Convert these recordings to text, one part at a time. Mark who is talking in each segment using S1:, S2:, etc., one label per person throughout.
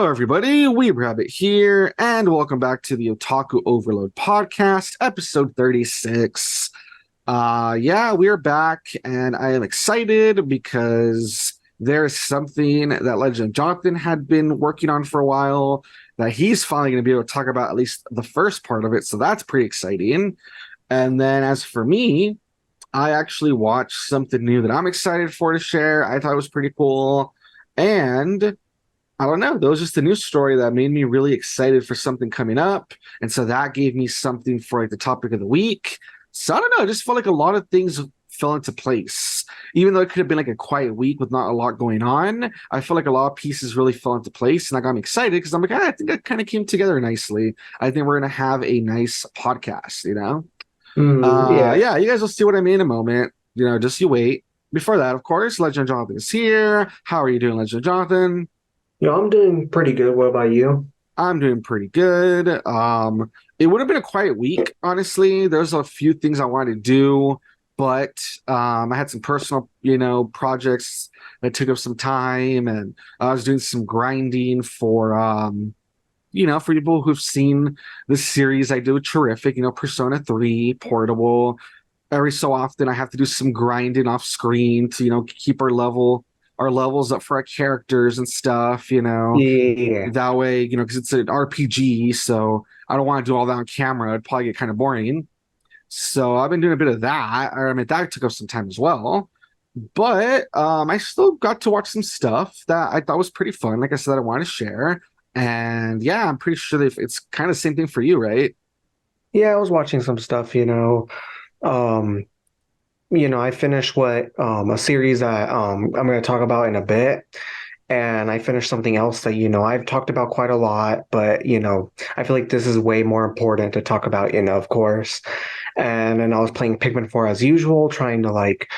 S1: Hello, everybody. Weeb Rabbit here, and welcome back to the Otaku Overload podcast, episode 36. Yeah, we're back, and I am excited because there's something that Legend of Jonathan had been working on for a while that he's finally going to be able to talk about at least the first part of it, so that's pretty exciting. And then as for me, I actually watched something new that I'm excited for to share. I thought it was pretty cool, and I don't know. That was just a news story that made me really excited for something coming up. And so that gave me something for like the topic of the week. So I don't know. I just felt like a lot of things fell into place. Even though it could have been like a quiet week with not a lot going on, I feel like a lot of pieces really fell into place. And I got me excited because I'm like, I think that kind of came together nicely. I think we're going to have a nice podcast, you know?
S2: Yeah.
S1: Yeah, you guys will see what I mean in a moment. You know, just you wait. Before that, of course, Legend of Jonathan is here. How are you doing, Legend of Jonathan?
S2: I'm doing pretty good. What about you?
S1: I'm doing pretty good. It would have been a quiet week, honestly. There's a few things I wanted to do, but I had some personal, projects that took up some time, and I was doing some grinding for people who've seen the series I do. Terrific, Persona 3 Portable. Every so often, I have to do some grinding off screen to, keep our levels up for our characters and stuff.
S2: Yeah.
S1: That way, because it's an RPG, so I don't want to do all that on camera. It'd probably get kind of boring. So I've been doing a bit of that. I mean, that took up some time as well. But I still got to watch some stuff that I thought was pretty fun. Like I said, I want to share. And yeah, I'm pretty sure that it's kind of the same thing for you, right?
S2: Yeah, I was watching some stuff. Um, I finished what a series that I'm gonna talk about in a bit. And I finished something else that, I've talked about quite a lot, but I feel like this is way more important to talk about, of course. And then I was playing Pikmin 4 as usual, trying to like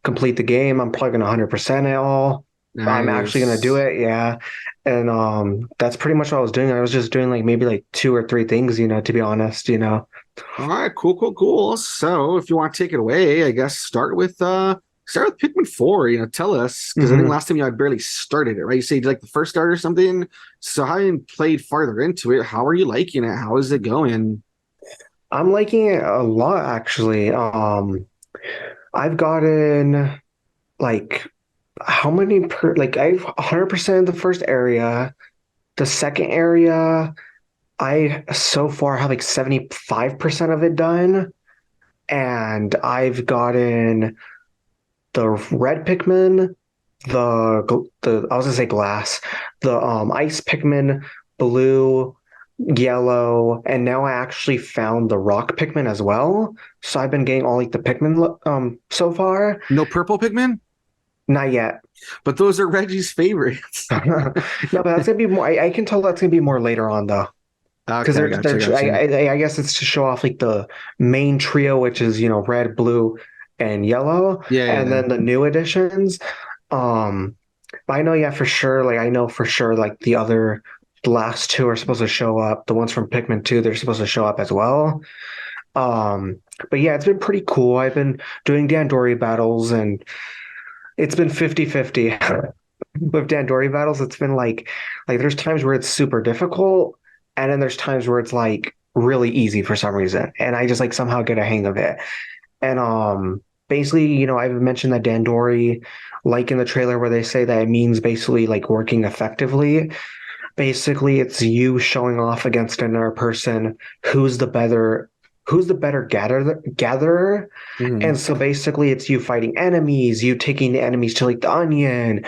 S2: complete the game. I'm probably gonna 100% it all. I'm actually gonna do
S1: Nice.
S2: it, yeah. And that's pretty much what I was doing. I was just doing like maybe like two or three things, to be honest.
S1: All right, cool, cool, cool. So if you want to take it away, I guess start with Pikmin 4, tell us, because I think
S2: hmm
S1: last time you had barely started it, right? You say you did like the first start or something. So how you played farther into it? How are you liking it? How is it going?
S2: I'm liking it a lot actually. I've gotten like how many per like I've 100% of the first area. The second area, I so far have like 75% of it done. And I've gotten the red Pikmin, the I was gonna say glass, the ice Pikmin, blue, yellow, and now I actually found the rock Pikmin as well. So I've been getting all like the Pikmin so far.
S1: No purple Pikmin?
S2: Not yet.
S1: But those are Reggie's favorites.
S2: No, but that's gonna be more. I can tell that's gonna be more later on though, because
S1: Okay, I got you, I got you.
S2: I guess it's to show off like the main trio, which is red, blue, and yellow,
S1: Yeah,
S2: and
S1: yeah.
S2: then the new additions. Um, but I know, yeah, for sure. Like I know for sure, like the last two are supposed to show up. The ones from Pikmin 2, they're supposed to show up as well. Um, but yeah, it's been pretty cool. I've been doing Dandori battles, and it's been 50-50 with Dandori battles. It's been like there's times where it's super difficult, and then there's times where it's like really easy for some reason, and I just like somehow get a hang of it. And basically, I've mentioned that Dandori, like in the trailer where they say that it means basically like working effectively. Basically, it's you showing off against another person who's the better gatherer.
S1: Mhm.
S2: And so basically it's you fighting enemies, you taking the enemies to like the onion,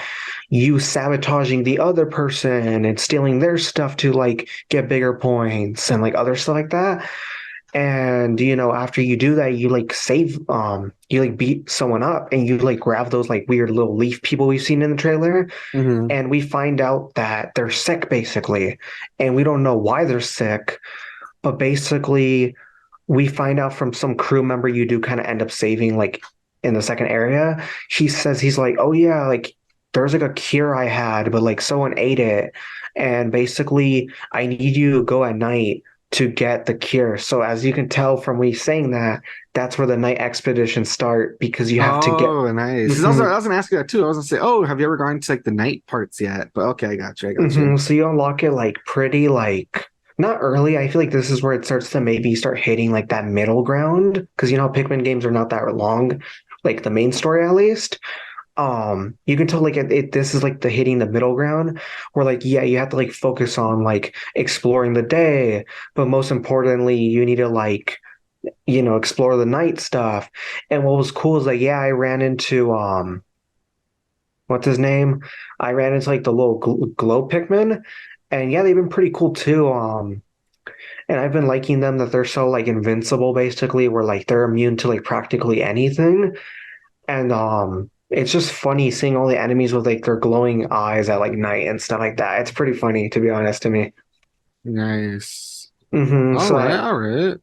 S2: you sabotaging the other person and stealing their stuff to like get bigger points and like other stuff like that. And after you do that, you like you like beat someone up and you like grab those like weird little leaf people we've seen in the trailer.
S1: Mhm.
S2: And we find out that they're sick basically. And we don't know why they're sick, but basically we find out from some crew member you do kind of end up saving like in the second area. He says he's like, oh yeah, like there's like a cure I had, but like someone ate it. And basically I need you to go at night to get the cure. So as you can tell from me saying that, that's where the night expeditions start because you have to get.
S1: Oh, nice.
S2: Mhm.
S1: I was gonna ask you that too. I was gonna say, oh, have you ever gone to like the night parts yet? But okay, I got you. I got you.
S2: So you unlock it like pretty like not early. I feel like this is where it starts to maybe start hitting like that middle ground because you know Pikmin games are not that long, like the main story at least. You can tell like this is like the hitting the middle ground where like yeah you have to like focus on like exploring the day, but most importantly you need to like explore the night stuff. And what was cool is like yeah I ran into what's his name? I ran into like the little glow Pikmin, and yeah, they've been pretty cool too. And I've been liking them that they're so like invincible, basically, where like they're immune to like practically anything. And it's just funny seeing all the enemies with like their glowing eyes at like night and stuff like that. It's pretty funny, to be honest, to me.
S1: Nice. All
S2: So
S1: right, all right.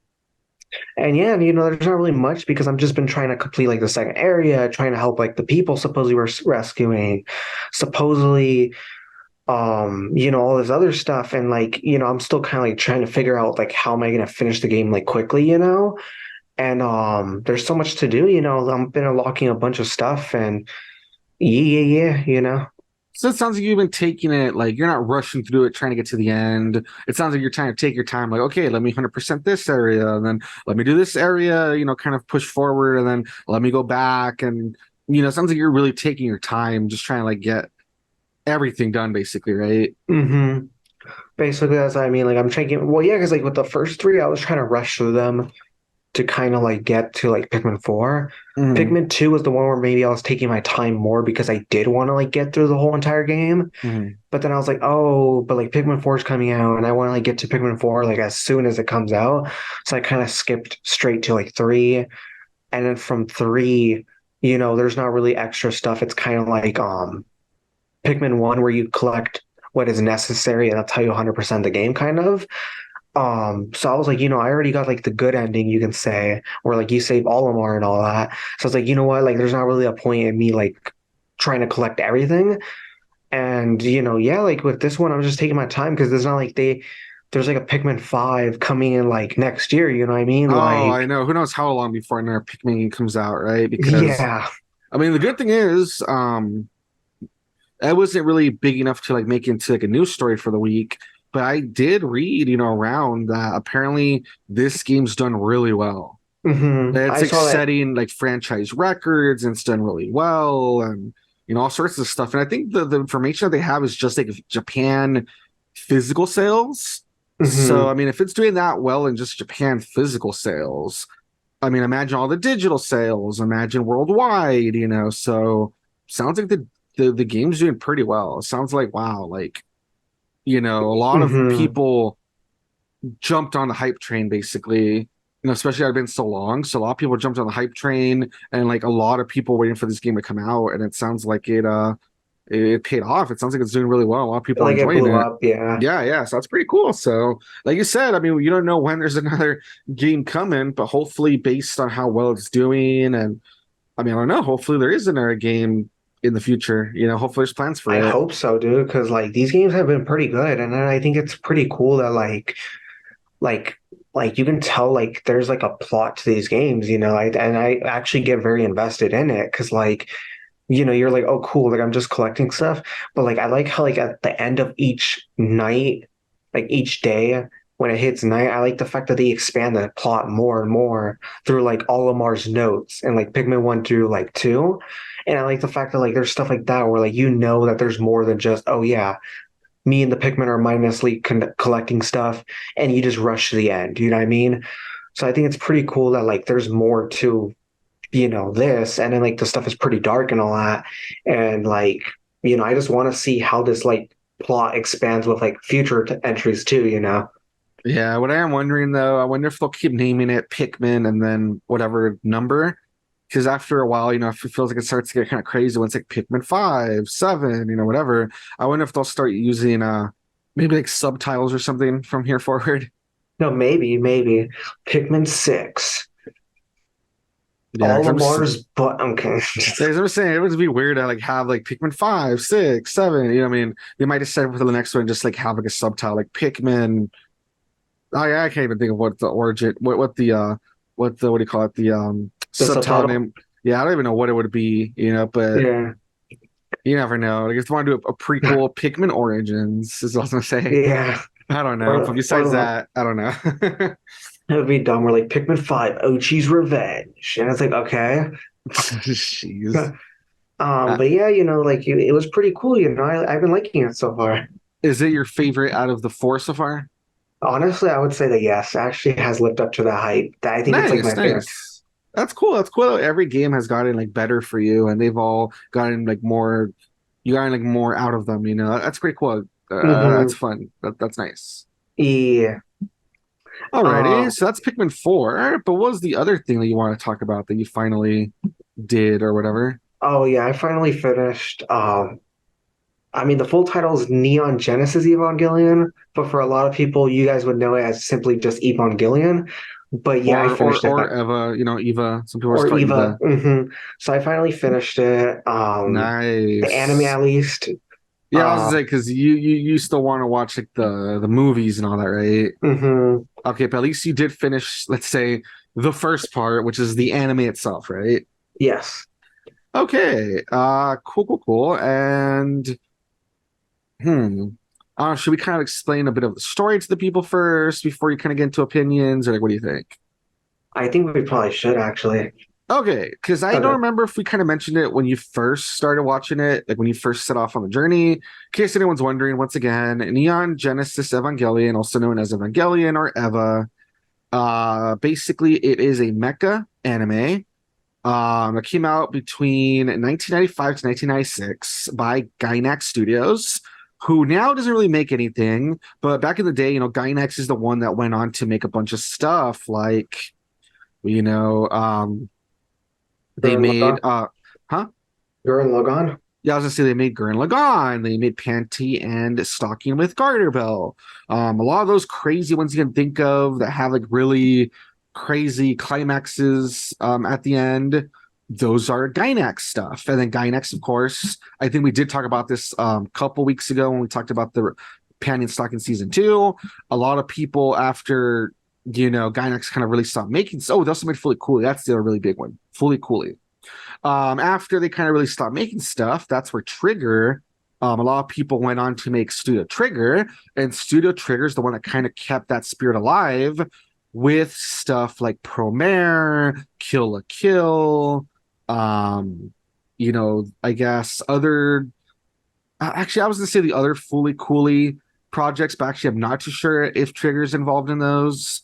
S2: and yeah, there's not really much because I've just been trying to complete like the second area, trying to help like the people supposedly we're rescuing, supposedly all this other stuff. And like, I'm still kind of like trying to figure out like how am I gonna finish the game like quickly, And there's so much to do, I've been unlocking a bunch of stuff and yeah.
S1: So it sounds like you've been taking it like you're not rushing through it trying to get to the end. It sounds like you're trying to take your time, like, okay, let me 100% this area, and then let me do this area, kind of push forward, and then let me go back. And, it sounds like you're really taking your time, just trying to like get everything done, basically, right?
S2: Mm-hmm. Basically, that's what I mean. Like I'm thinking, well, yeah, because like with the first three, I was trying to rush through them to kind of like get to like Pikmin 4.
S1: Mm-hmm.
S2: Pikmin 2 was the one where maybe I was taking my time more because I did want to like get through the whole entire game.
S1: Mm-hmm.
S2: But then I was like, oh, but like Pikmin 4 is coming out and I want to like get to Pikmin 4 like as soon as it comes out. So I kind of skipped straight to like 3. And then from 3, there's not really extra stuff. It's kind of like Pikmin 1 where you collect what is necessary and that's how you 100% the game kind of. So I was like, I already got like the good ending, you can say, where like you save Olimar and all that. So I was like, you know what? Like, there's not really a point in me like trying to collect everything. And yeah, like with this one, I'm just taking my time because there's not like there's like a Pikmin 5 coming in like next year. You know what I mean?
S1: Oh, I
S2: Like,
S1: know. Who knows how long before another Pikmin comes out, right? Because
S2: yeah.
S1: I mean, the good thing is, I wasn't really big enough to like make it into like a news story for the week, but I did read, around that apparently this game's done really well. It's
S2: I
S1: like
S2: saw that.
S1: setting like franchise records and it's done really well and all sorts of stuff. And I think the information that they have is just like Japan physical sales. So
S2: hmm
S1: I mean, if it's doing that well in just Japan physical sales, I mean, imagine all the digital sales, imagine worldwide, So sounds like the game's doing pretty well. It sounds like wow, like a lot of
S2: hmm
S1: people jumped on the hype train basically. Especially I've been so long. So a lot of people jumped on the hype train and like a lot of people waiting for this game to come out. And it sounds like it paid off. It sounds like it's doing really well. A lot of people are
S2: Like it
S1: enjoying
S2: blew
S1: it.
S2: up. Yeah.
S1: Yeah, yeah. So that's pretty cool. So, like you said, I mean, you don't know when there's another game coming, but hopefully, based on how well it's doing, and I mean, I don't know. Hopefully, there is another game in the future. Hopefully, there's plans for
S2: I
S1: it.
S2: hope so, dude, because like these games have been pretty good, and then I think it's pretty cool that like like you can tell like there's like a plot to these games, and I actually get very invested in it because like you're like, oh cool, like I'm just collecting stuff, but like I like how like at the end of each night, like each day when it hits night, I like the fact that they expand the plot more and more through like Olimar's notes and like Pikmin 1 through like 2. And I like the fact that like there's stuff like that where like that there's more than just, oh yeah, me and the Pikmin are mindlessly collecting stuff, and you just rush to the end. You know what I mean? So I think it's pretty cool that like there's more to this, and then like the stuff is pretty dark and all that, and like I just want to see how this like plot expands with like future entries too.
S1: Yeah, what I am wondering though, I wonder if they'll keep naming it Pikmin and then whatever number. Because after a while, if it feels like it starts to get kind of crazy when it's like Pikmin 5, 7, whatever. I wonder if they'll start using maybe like subtitles or something from here forward.
S2: No, maybe Pikmin 6.
S1: Yeah,
S2: All
S1: because
S2: of Mars, but okay.
S1: I'm saying it would be weird to like have like Pikmin 5, 6, 7. What I mean? They might decide for the next one just like have like a subtitle like Pikmin I can't even think of what the origin, what do you call it, the
S2: The
S1: subtitle
S2: subtitle.
S1: name. Yeah, I don't even know what it would be, but
S2: Yeah.
S1: you never know. Like, if you want to do a prequel, Pikmin Origins is what I was gonna say.
S2: Yeah.
S1: I don't know, but besides
S2: Or
S1: that, I don't know.
S2: it would be dumb. We're like Pikmin 5, 𝐿𝐤𝐤𝐸's Revenge. And it's like, okay.
S1: Jeez.
S2: But yeah, like it was pretty cool, I've been liking it so far.
S1: Is it your favorite out of the four so far?
S2: Honestly, I would say that yes, actually has lived up to the hype. I think it's like
S1: Nice,
S2: my favorite.
S1: nice. That's cool. That's cool. Every game has gotten like better for you, and they've all gotten like more. You gotten like more out of them. That's pretty cool. That's
S2: Hmm.
S1: fun. That's nice.
S2: Yeah.
S1: Alrighty,
S2: Um,
S1: so that's Pikmin 4. But what was the other thing that you want to talk about that you finally did or whatever?
S2: oh yeah, I finally finished. I mean, the full title is Neon Genesis Evangelion, but for a lot of people, you guys would know it as simply just Evangelion. But yeah, I finished it.
S1: Or Eva, Eva. Some people just
S2: Or
S1: call it
S2: Eva.
S1: Eva.
S2: So I finally finished it. The anime
S1: Nice.
S2: at least.
S1: Yeah, I was gonna
S2: Uh,
S1: say because you still want to watch like the movies and all that, right?
S2: mhm.
S1: Okay, but at least you did finish, let's say, the first part, which is the anime itself, right?
S2: Yes.
S1: Okay. Cool, cool, cool. And hmm. Should we kind of explain a bit of the story to the people first before you kind of get into opinions, or like what do you think?
S2: I think we probably should actually.
S1: Okay, because I don't
S2: Okay.
S1: remember if we kind of mentioned it when you first started watching it, like when you first set off on the journey. In case anyone's wondering, once again, Neon Genesis Evangelion, also known as Evangelion or Eva. Basically, it is a mecha anime. It came out between 1995 to 1996 by Gainax Studios, who now doesn't really make anything. But back in the day, Gainax is the one that went on to make a bunch of stuff like, you know, they
S2: Gurren
S1: made,
S2: Lagann.
S1: huh?
S2: Gurren Lagann.
S1: Yeah, I was gonna say they made Gurren Lagann, they made Panty and Stalking with Garterbell. A lot of those crazy ones you can think of that have like really crazy climaxes at the end. Those are Gainax stuff, and then Gainax, of course. I think we did talk about this a couple weeks ago when we talked about the Panty and Stalking season 2. A lot of people after Gainax kind of really stopped making. Oh, they also made Fully Cooley. That's the other really big one, Fully Cooley. After they kind of really stopped making stuff, that's where Trigger, a lot of people went on to make Studio Trigger, and Studio Trigger is the one that kind of kept that spirit alive with stuff like Promare, Kill la Kill, I guess other. Actually, I was gonna say the other Fully Cooley projects, but actually, I'm not too sure if Trigger's involved in those.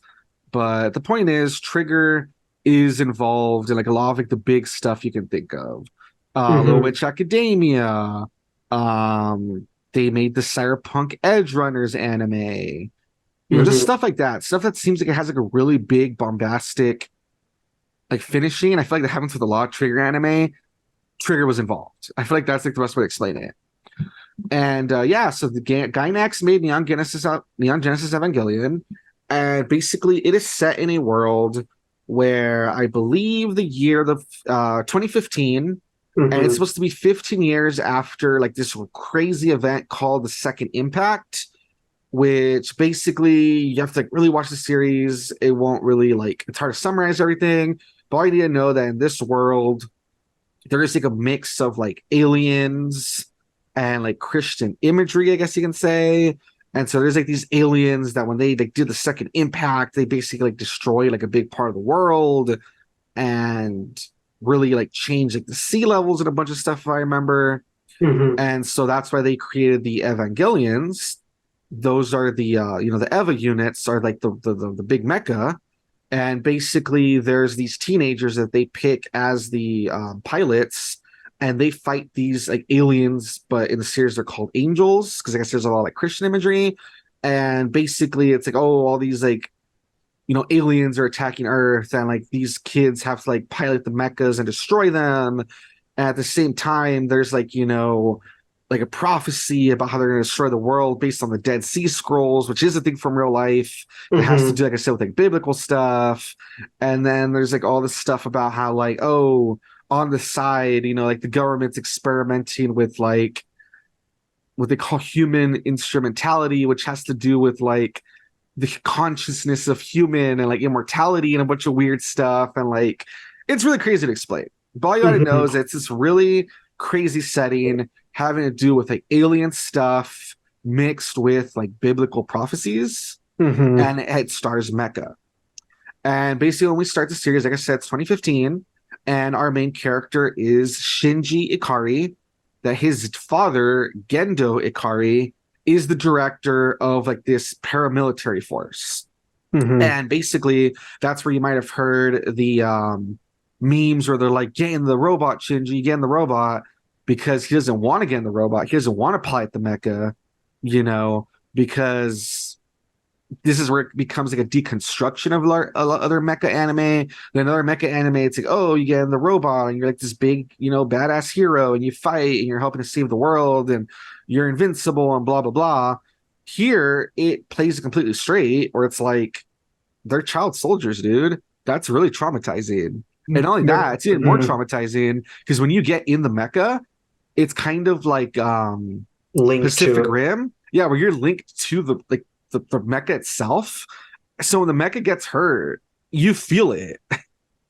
S1: But the point is, Trigger is involved in like a lot of like the big stuff you can think of. Little
S2: Hmm.
S1: Witch Academia. They made the Cyberpunk Edge Runners anime. Just
S2: Hmm.
S1: stuff like that. Stuff that seems like it has like a really big bombastic like finishing. And I feel like that happens with a lot of Trigger anime. Trigger was involved. I feel like that's like the best way to explain it. And yeah, so the Gainax made Neon Genesis Evangelion, and basically it is set in a world where I believe the year the 2015, and it's
S2: Hmm.
S1: supposed to be 15 years after like this crazy event called the Second Impact, which basically you have to like really watch the series. It won't really like it's hard to summarize everything, but all you need to know that in this world there is like a mix of like aliens and like Christian imagery, I guess you can say. And so there's like these aliens that when they like do the second impact, they basically like destroy like a big part of the world and really like change like the sea levels and a bunch of stuff if I remember.
S2: Hmm.
S1: And so that's why they created the Evangelions. Those are the the Eva units are like the big mecha, and basically there's these teenagers that they pick as the pilots, and they fight these like aliens, but in the series they're called angels because I guess there's a lot of like Christian imagery. And basically it's like, oh, all these like aliens are attacking Earth, and like these kids have to like pilot the mechas and destroy them. And at the same time there's like like a prophecy about how they're going to destroy the world based on the Dead Sea Scrolls, which is a thing from real life that has to
S2: Hmm.
S1: do, like I said, with like biblical stuff. And then there's like all this stuff about how like, oh, on the side, like the government's experimenting with like what they call human instrumentality, which has to do with like the consciousness of human and like immortality and a bunch of weird stuff. And like, it's really crazy to explain. But all you gotta know
S2: Hmm.
S1: is it's this really crazy setting having to do with like alien stuff mixed with like biblical prophecies,
S2: Hmm.
S1: and it stars mecha. And basically, when we start the series, like I said, it's 2015, and our main character is Shinji Ikari. That his father, Gendo Ikari, is the director of like this paramilitary force.
S2: Hmm.
S1: And basically, that's where you might have heard the memes where they're like, "Get in the robot, Shinji, get in the robot," because he doesn't want to get in the robot. He doesn't want to pilot the mecha, because this is where it becomes like a deconstruction of other mecha anime. Then another mecha anime, it's like, oh, you get in the robot and you're like this big, badass hero and you fight and you're helping to save the world and you're invincible and blah blah blah. Here, it plays it completely straight, where it's like they're child soldiers, dude. That's really traumatizing. And not only that, it's even more
S2: Hmm.
S1: traumatizing because when you get in the mecha, it's kind of like
S2: Linked to
S1: Pacific
S2: it.
S1: Rim. Yeah, where you're linked to the mecha itself. So when the mecha gets hurt, you feel it.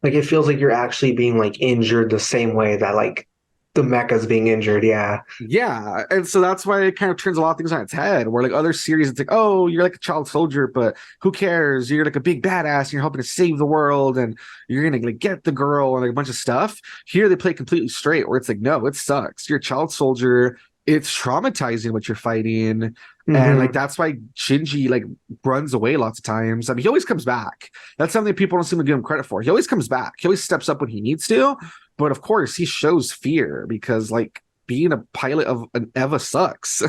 S2: Like it feels like you're actually being like injured the same way that like the mecha's being injured. Yeah.
S1: Yeah. And so that's why it kind of turns a lot of things on its head. Where like other series, it's like, oh, you're like a child soldier, but who cares? You're like a big badass and you're helping to save the world and you're gonna like get the girl and like a bunch of stuff. Here they play completely straight, where it's like, no, it sucks. You're a child soldier. It's traumatizing what you're fighting. And like
S2: Hmm.
S1: that's why Shinji like runs away lots of times. I mean, he always comes back. That's something people don't seem to give him credit for. He always comes back. He always steps up when he needs to. But of course, he shows fear because like being a pilot of an Eva sucks.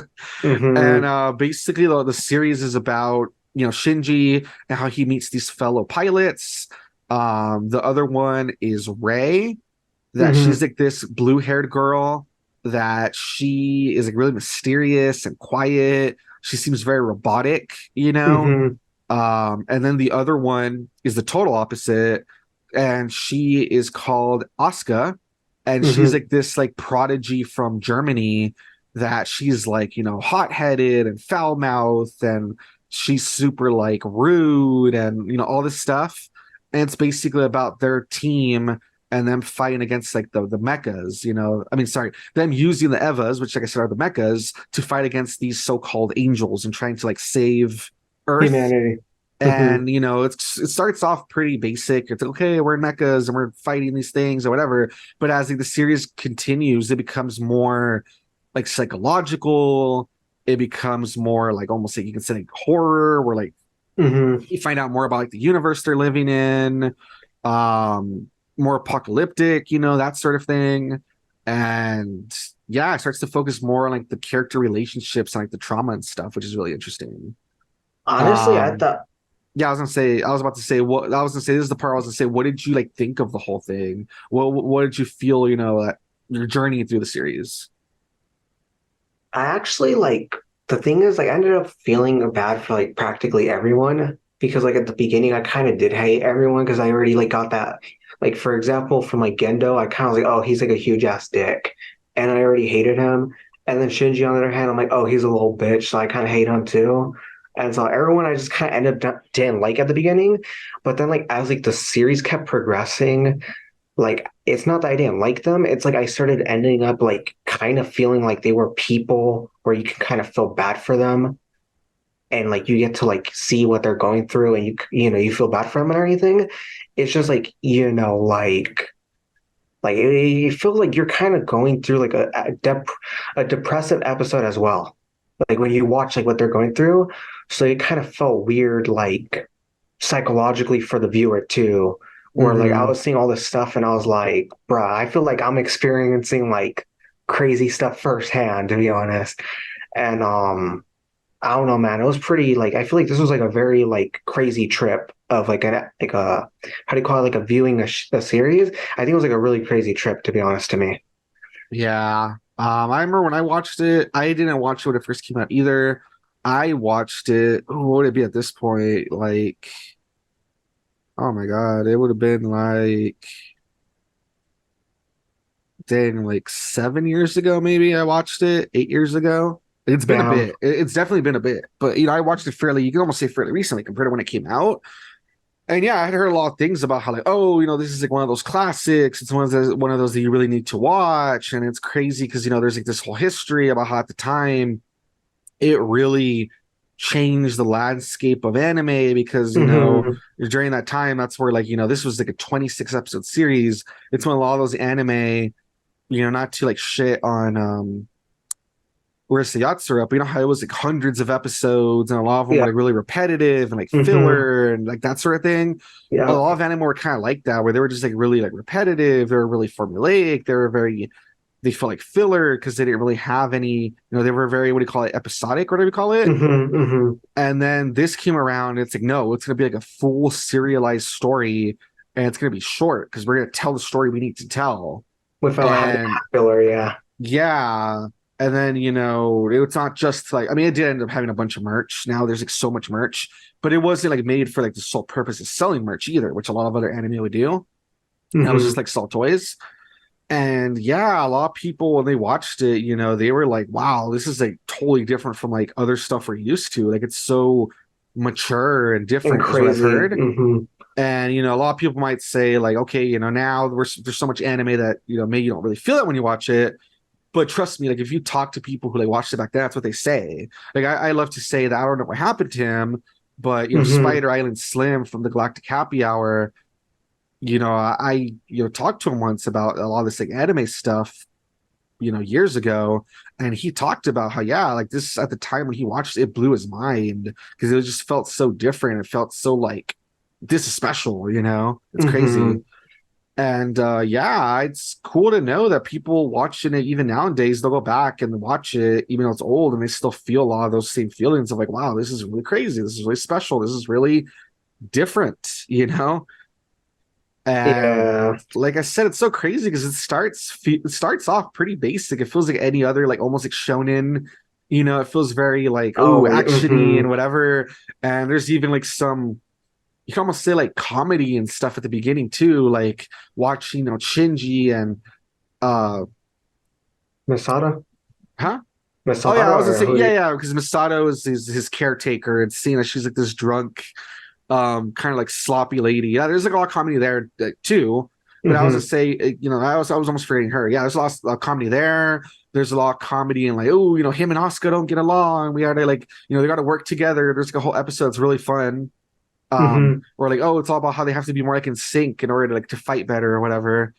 S1: And
S2: Hmm.
S1: basically, the series is about Shinji and how he meets these fellow pilots. The other one is Ray, that she's
S2: Hmm.
S1: like this blue-haired girl that she is like really mysterious and quiet. She seems very robotic,
S2: Hmm.
S1: And then the other one is the total opposite, and she is called Asuka, and she's
S2: Hmm.
S1: like this like prodigy from Germany that she's like, hot-headed and foul-mouthed, and she's super like rude and all this stuff. And it's basically about their team and them fighting against like the mechas, I mean, sorry, them using the Evas, which like I said are the mechas, to fight against these so-called angels and trying to like save Earth.
S2: Humanity. Hmm.
S1: And it starts off pretty basic. It's like, okay, we're in mechas and we're fighting these things or whatever. But as like the series continues, it becomes more like psychological. It becomes more like almost like you can say like horror, where like
S2: Hmm.
S1: you find out more about like the universe they're living in, more apocalyptic, that sort of thing. And yeah, it starts to focus more on like the character relationships and like the trauma and stuff, which is really interesting.
S2: Honestly, I
S1: Um,
S2: thought
S1: yeah, I was about to say what I was gonna say. This is the part I was gonna say. What did you like think of the whole thing? What did you feel? That your journey through the series.
S2: I actually like the thing is like I ended up feeling bad for like practically everyone because like at the beginning I kind of did hate everyone because I already like got that like for example from like Gendo I kind of was like oh he's like a huge ass dick and I already hated him and then Shinji on the other hand I'm like oh he's a little bitch so I kind of hate him too and so everyone I just kind of ended up didn't like at the beginning but then like as like the series kept progressing like it's not that I didn't like them. It's like I started ending up like kind of feeling like they were people where you can kind of feel bad for them and like you get to like see what they're going through and you feel bad for them and everything. It's just like like you feel like you're kind of going through like a depressive episode as well. Like when you watch like what they're going through, so it kind of felt weird like psychologically for the viewer too. Where like I
S1: Mm-hmm.
S2: was seeing all this stuff and I was like, bruh, I feel like I'm experiencing like crazy stuff firsthand, to be honest. And I don't know, man. It was pretty like I feel like this was like a very like crazy trip of like a how do you call it like a viewing a series. I think it was like a really crazy trip to be honest to me.
S1: Yeah. I remember when I watched it. I didn't watch it when it first came out either. I watched it. What would it be at this point? Like, oh my God, it would have been like, dang, like 7 years ago, maybe I watched it, 8 years ago. It's been a
S2: Yeah.
S1: bit. It's definitely been a bit. But I watched it fairly. You can almost say fairly recently compared to when it came out. And yeah, I had heard a lot of things about how like, oh, this is like one of those classics. It's one of those that you really need to watch, and it's crazy because there's like this whole history about how at the time it really changed the landscape of anime because
S2: Hmm.
S1: during that time that's where like this was like a 26 episode series. It's when a lot of those anime, not to like shit on Urusei Yatsura, but how it was like hundreds of episodes and a lot of them
S2: Yeah.
S1: were like really repetitive and like
S2: Hmm.
S1: filler and like that sort of thing. A
S2: Yeah.
S1: lot of anime were kind of like that, where they were just like really like repetitive, they were really formulaic, they felt like filler because they didn't really have any, they were very, what do you call it, episodic, whatever you call it.
S2: Hmm. Hmm.
S1: And then this came around, and it's like, no, it's gonna be like a full serialized story, and it's gonna be short because we're gonna tell the story we need to tell.
S2: Without having
S1: And
S2: filler, yeah.
S1: yeah. And then, it's not just like, I mean, it did end up having a bunch of merch. Now there's like so much merch, but it wasn't like made for like the sole purpose of selling merch either, which a lot of other anime would do. And it was just
S2: Hmm.
S1: like sell toys. And yeah, a lot of people when they watched it, they were like, wow, this is like totally different from like other stuff we're used to. Like it's so mature and
S2: And
S1: different, is what I've
S2: crazy.
S1: heard.
S2: Hmm.
S1: And a lot of people might say like, okay, now there's so much anime that maybe you don't really feel it when you watch it. But trust me, like if you talk to people who like watched it back then, that's what they say. Like I love to say that I don't know what happened to him, but
S2: Hmm.
S1: Spider Island Slim from the Galactic Happy Hour, I talked to him once about a lot of this like anime stuff, years ago, and he talked about how yeah, like this at the time when he watched it, it blew his mind because it just felt so different. It felt so like this is special, it's crazy.
S2: Hmm.
S1: And yeah, it's cool to know that people watching it even nowadays, they'll go back and watch it, even though it's old, and they still feel a lot of those same feelings of like, wow, this is really crazy. This is really special. This is really different. And
S2: Yeah.
S1: like I said, it's so crazy because it starts off pretty basic. It feels like any other, like almost like shonen. It feels very like, oh,
S2: Oh,
S1: actiony and
S2: hmm.
S1: whatever. And there's even like some, you can almost say like comedy and stuff at the beginning too, like watching Shinji and
S2: Masada?
S1: huh? Oh yeah, I
S2: Masahara
S1: was gonna
S2: or
S1: say
S2: who do
S1: yeah,
S2: you?
S1: yeah, because Masato is his caretaker and seeing that she's like this drunk, kind of like sloppy lady. Yeah, there's like a lot of comedy there too. But I was gonna
S2: Hmm.
S1: say, I was almost forgetting her. Yeah, there's a lot of comedy there. There's a lot of comedy and like, oh, him and Asuka don't get along. We gotta like, they gotta work together. There's like a whole episode that's really fun.
S2: Hmm.
S1: Or like, oh, it's all about how they have to be more like in sync in order to like to fight better or whatever.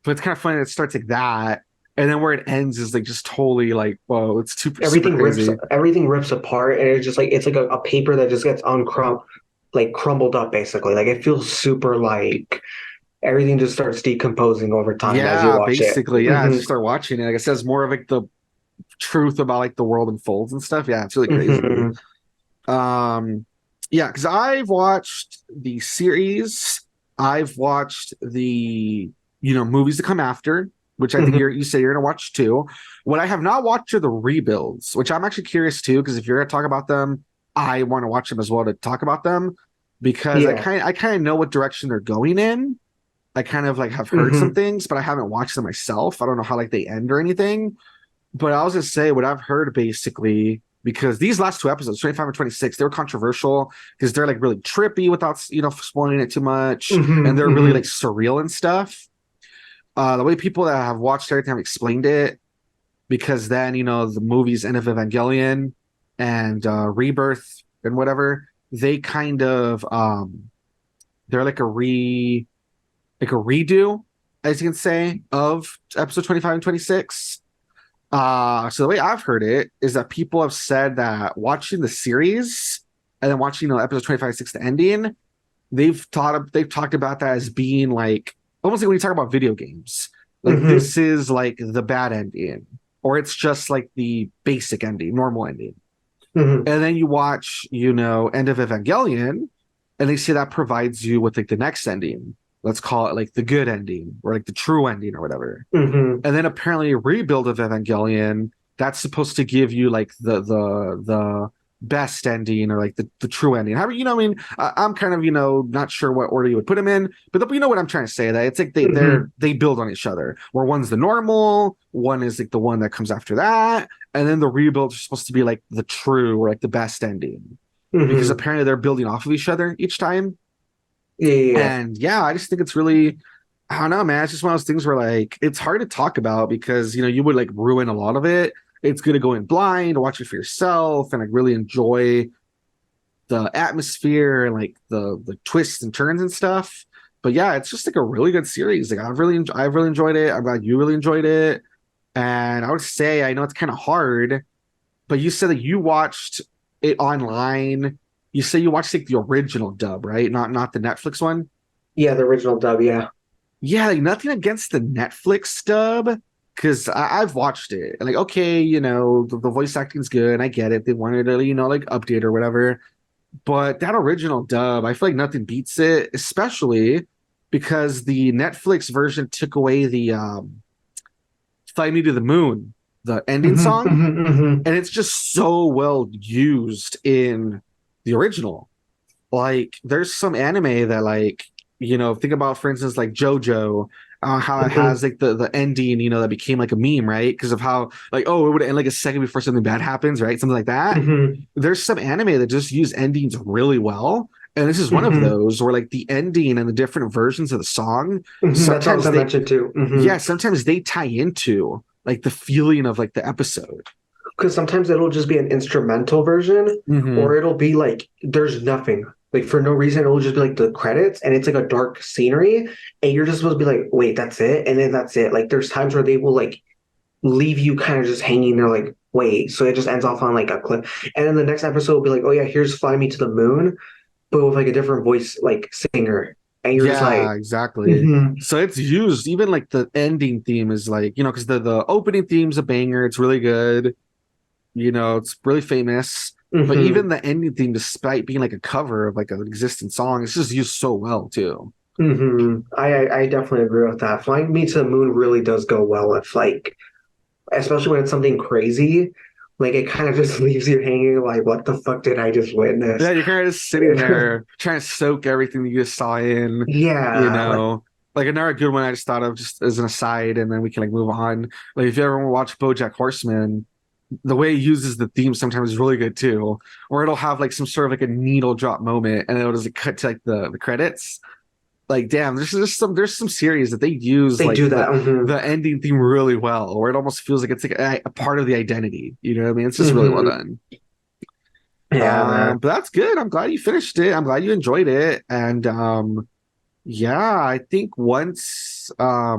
S1: But it's kind of funny that it starts like that, and then where it ends is like just totally like, whoa, it's super super crazy.
S2: Everything rips apart, and it's like a paper that just gets like crumbled up basically. Like it feels super like everything just starts decomposing over time as you
S1: Yeah,
S2: watch it.
S1: basically, yeah. As
S2: Hmm.
S1: you start watching it, like it says more of like the truth about like the world unfolds and stuff. Yeah, it's really crazy.
S2: Hmm.
S1: Um, yeah, because I've watched the series, I've watched the movies to come after, which I think
S2: Hmm.
S1: you say you're gonna watch too. What I have not watched are the rebuilds, which I'm actually curious too, because if you're gonna talk about them, I want to watch them as well to talk about them because
S2: Yeah.
S1: I kind of know what direction they're going in. I kind of like have heard some
S2: Hmm.
S1: things, but I haven't watched them myself. I don't know how like they end or anything. But I was gonna say what I've heard basically, because these last two episodes, 25 and 26, they were controversial because they're like really trippy without spoiling it too much, and
S2: Hmm.
S1: they're really like
S2: Hmm.
S1: surreal and stuff. The way people that have watched everything have explained it, because then the movies End of Evangelion and Rebirth and whatever, they kind of they're like a redo, as you can say, of episode 25 and 26. So the way I've heard it is that people have said that watching the series and then watching episode 25, 6 the ending, they've talked about that as being like almost like when you talk about video games. Like
S2: Hmm.
S1: this is like the bad ending, or it's just like the basic ending, normal ending.
S2: Hmm.
S1: And then you watch, End of Evangelion, and they say that provides you with like the next ending. Let's call it like the good ending or like the true ending or whatever.
S2: Hmm.
S1: And then apparently Rebuild of Evangelion, that's supposed to give you like best ending or like the true ending. However, I mean, I'm kind of, not sure what order you would put them in, but you know what I'm trying to say, that it's like they build on each other, where one's the normal, one is like the one that comes after that, and then the rebuilds are supposed to be like the true or like the best ending, because
S2: Hmm.
S1: apparently they're building off of each other each time.
S2: Yeah, yeah, yeah.
S1: And yeah, I just think it's really, I don't know, man. It's just one of those things where like it's hard to talk about because you would like ruin a lot of it. It's good to go in blind, watch it for yourself, and like really enjoy the atmosphere and like the twists and turns and stuff. But yeah, it's just like a really good series. Like I've really enjoyed it. I'm glad you really enjoyed it. And I would say, I know it's kind of hard, but you said that you watched it online. You say you watched like the original dub, right? Not the Netflix one.
S2: Yeah, the original dub, yeah.
S1: Yeah, like nothing against the Netflix dub, because I've watched it and like, okay, the voice acting's good. I get it. They wanted to, like update or whatever. But that original dub, I feel like nothing beats it, especially because the Netflix version took away the Fly Me to the Moon, the ending
S2: Hmm.
S1: song,
S2: Hmm. Hmm.
S1: and it's just so well used in the original. Like there's some anime that like, think about, for instance, like JoJo, how it
S2: Hmm.
S1: has like the ending, that became like a meme, right? Because of how like, oh, it would end like a second before something bad happens, right? Something like that.
S2: Hmm.
S1: There's some anime that just use endings really well. And this is one of
S2: Hmm.
S1: those where like the ending and the different versions of the song,
S2: Hmm. That's
S1: sometimes
S2: also
S1: they,
S2: mentioned too.
S1: yeah, sometimes they tie into like the feeling of like the episode.
S2: Because sometimes it'll just be an instrumental version,
S1: Hmm.
S2: or it'll be like there's nothing. Like for no reason, it'll just be like the credits and it's like a dark scenery, and you're just supposed to be like, wait, that's it, and then that's it. Like there's times where they will like leave you kind of just hanging there, like, wait, so it just ends off on like a cliff. And then the next episode will be like, oh yeah, here's Fly Me to the Moon, but with like a different voice like singer. And you're just
S1: Yeah,
S2: like,
S1: exactly.
S2: mm-hmm,
S1: So it's used, even like the ending theme is like, because the opening theme's a banger. It's really good. It's really famous. But
S2: mm-hmm,
S1: even the ending theme, despite being like a cover of like an existing song, it's just used so well too.
S2: mm-hmm. I definitely agree with that. Flying Me to the Moon really does go well with like, especially when it's something crazy. Like it kind of just leaves you hanging like, what the fuck did I just witness?
S1: Yeah, you're kind of just sitting there trying to soak everything that you just saw in, you
S2: Yeah, like
S1: know. Like another good one I just thought of just as an aside, and then we can like move on. Like if you ever watch BoJack Horseman, the way it uses the theme sometimes is really good too. Or it'll have like some sort of like a needle drop moment, and it'll just like cut to like the credits. Like damn, there's some series that they use
S2: they
S1: like
S2: do that. Hmm.
S1: the ending theme really well, where it almost feels like it's like a part of the identity. You know what I mean? It's just really well
S2: Hmm.
S1: done.
S2: Yeah, man.
S1: But that's good. I'm glad you finished it. I'm glad you enjoyed it. And yeah, I think once I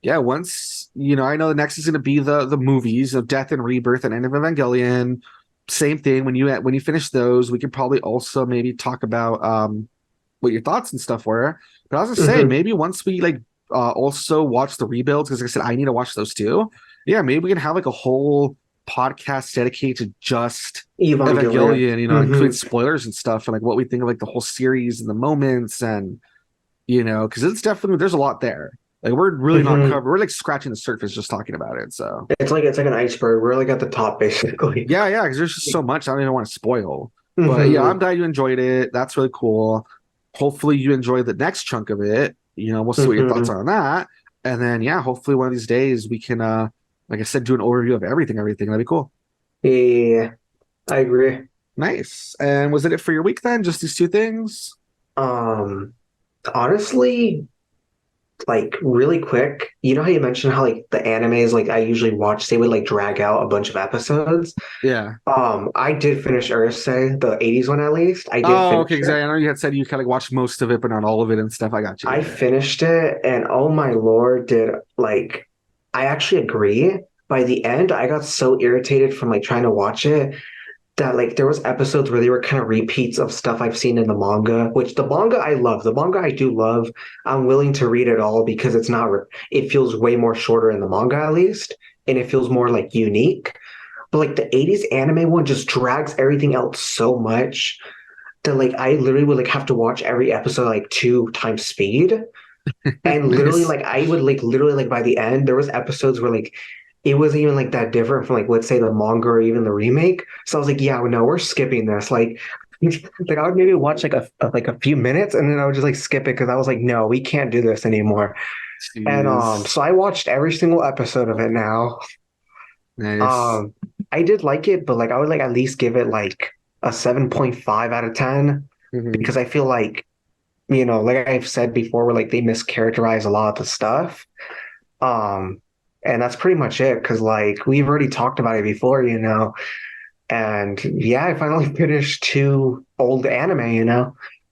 S1: know the next is going to be the movies of Death and Rebirth and End of Evangelion. Same thing. When you finish those, we could probably also maybe talk about what your thoughts and stuff were. But I was gonna say
S2: Hmm.
S1: maybe once we like also watch the rebuilds, because like I said, I need to watch those too. Yeah, maybe we can have like a whole podcast dedicated to just
S2: Evangelion.
S1: Evangelion,
S2: Hmm.
S1: including spoilers and stuff, and like what we think of like the whole series and the moments, and because it's definitely, there's a lot there. Like we're really not
S2: Hmm.
S1: covered. We're like scratching the surface just talking about it. So
S2: It's like an iceberg. We're like at the top, basically.
S1: yeah, because there's just so much I don't even want to spoil. But yeah, I'm
S2: Hmm.
S1: glad you enjoyed it. That's really cool. Hopefully you enjoy the next chunk of it. We'll see what your thoughts
S2: Hmm.
S1: are on that. And then yeah, hopefully one of these days we can like I said, do an overview of everything. That'd be cool.
S2: Yeah, I agree.
S1: Nice. And was it for your week then? Just these two things?
S2: Um, Honestly, like really quick, you know how you mentioned how like the animes like I usually watch, they would like drag out a bunch of episodes.
S1: Yeah.
S2: I did finish Urusei, the 80s one at least. I did
S1: Oh, okay.
S2: finish
S1: Because
S2: it.
S1: I know you had said you kind of watched most of it, but not all of it and stuff. I got you.
S2: I
S1: Yeah.
S2: finished it and oh my lord, did like I actually agree. By the end, I got so irritated from like trying to watch it that like there was episodes where they were kind of repeats of stuff I've seen in the manga, which the manga I love. The manga I do love. I'm willing to read it all because it's not it feels way more shorter in the manga at least, and it feels more like unique. But like the 80s anime one just drags everything out so much that like I literally would like have to watch every episode like two times speed. And literally
S1: Nice.
S2: like I would like literally like by the end there was episodes where like it wasn't even like that different from like let's say the manga or even the remake. So I was like, yeah, no, we're skipping this. Like, like I would maybe watch like a few minutes and then I would just like skip it because I was like, no, we can't do this anymore. And
S1: Jeez.
S2: so I watched every single episode of it now.
S1: Nice.
S2: Um, I did like it, but like I would like at least give it like a 7.5 out of 10
S1: Hmm.
S2: because I feel like, like I've said before, where like they mischaracterize a lot of the stuff. Um, and that's pretty much it because like we've already talked about it before. And yeah, I finally finished two old anime.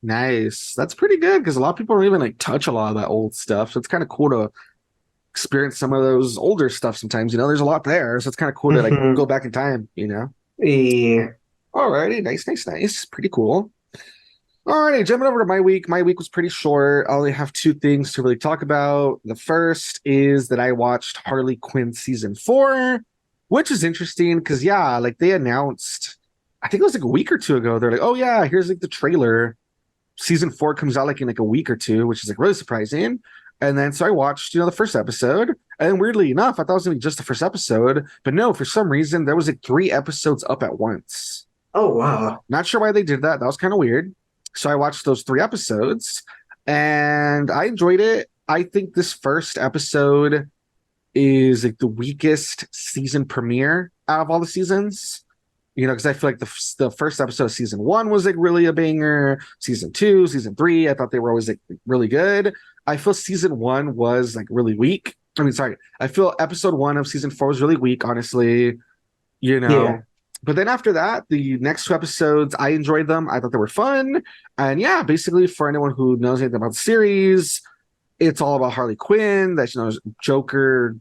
S1: Nice. That's pretty good because a lot of people don't even like touch a lot of that old stuff. So it's kind of cool to experience some of those older stuff sometimes. There's a lot there. So it's kind of cool to like go
S2: Hmm.
S1: back in time.
S2: Yeah.
S1: Alrighty, nice, nice, nice. Pretty cool. Alrighty, jumping over to my week. My week was pretty short. I only have two things to really talk about. The first is that I watched Harley Quinn season 4, which is interesting because yeah, like they announced, I think it was like a week or two ago. They're like, oh yeah, here's like the trailer. Season 4 comes out like in like a week or two, which is like really surprising. And then so I watched, the first episode, and then weirdly enough, I thought it was gonna be just the first episode, but no, for some reason there was like 3 episodes up at once.
S2: Oh wow.
S1: Not sure why they did that. That was kind of weird. So I watched those 3 episodes and I enjoyed it. I think this first episode is like the weakest season premiere out of all the seasons. Because I feel like the first episode of season 1 was like really a banger. Season 2, season 3, I thought they were always like really good. I feel season 1 was like really weak. I mean, sorry, I feel episode 1 of season 4 was really weak, honestly you
S2: Yeah.
S1: know. But then after that, the next 2 episodes, I enjoyed them. I thought they were fun. And yeah, basically for anyone who knows anything about the series, it's all about Harley Quinn, that Joker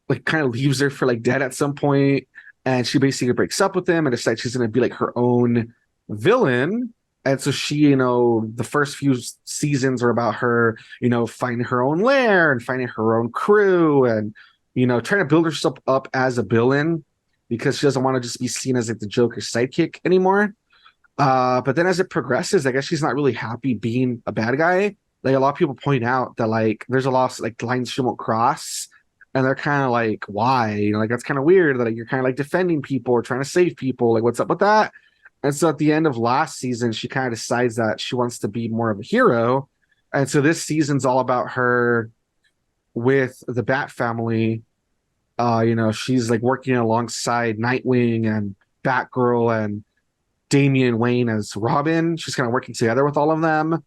S1: like kind of leaves her for like dead at some point, and she basically breaks up with him and decides she's gonna be like her own villain. And so she, the first few seasons are about her, finding her own lair and finding her own crew and, trying to build herself up as a villain because she doesn't want to just be seen as like the Joker's sidekick anymore. But then as it progresses, I guess she's not really happy being a bad guy. Like a lot of people point out that like there's a lot of like lines she won't cross, and they're kind of like, why? Like that's kind of weird that like, you're kind of like defending people or trying to save people. Like what's up with that? And so at the end of last season, she kind of decides that she wants to be more of a hero. And so this season's all about her with the Bat family. She's like working alongside Nightwing and Batgirl and Damian Wayne as Robin. She's kind of working together with all of them,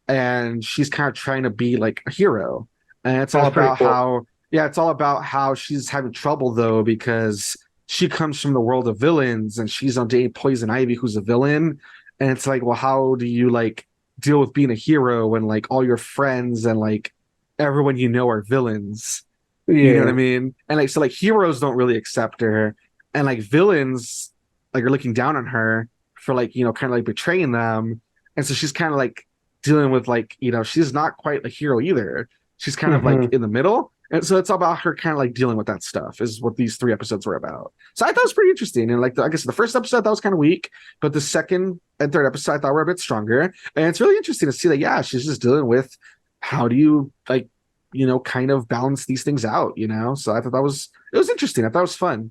S1: and she's kind of trying to be like a hero. And it's all
S2: That's pretty
S1: about
S2: cool.
S1: how, yeah, it's all about how she's having trouble though because she comes from the world of villains and she's on dating Poison Ivy, who's a villain. And it's like, well, how do you like deal with being a hero when like all your friends and like everyone are villains? You know what I
S2: Yeah.
S1: mean? And like so like heroes don't really accept her, and like villains like are looking down on her for like kind of like betraying them. And so she's kind of like dealing with like she's not quite a hero either. She's kind of like
S2: Hmm.
S1: in the middle. And so it's about her kind of like dealing with that stuff is what these 3 episodes were about. So I thought it was pretty interesting. And like I guess the first episode that was kind of weak, but the second and third episode I thought were a bit stronger. And it's really interesting to see that yeah, she's just dealing with how do you like kind of balance these things out. So I thought it was interesting. I thought it was fun.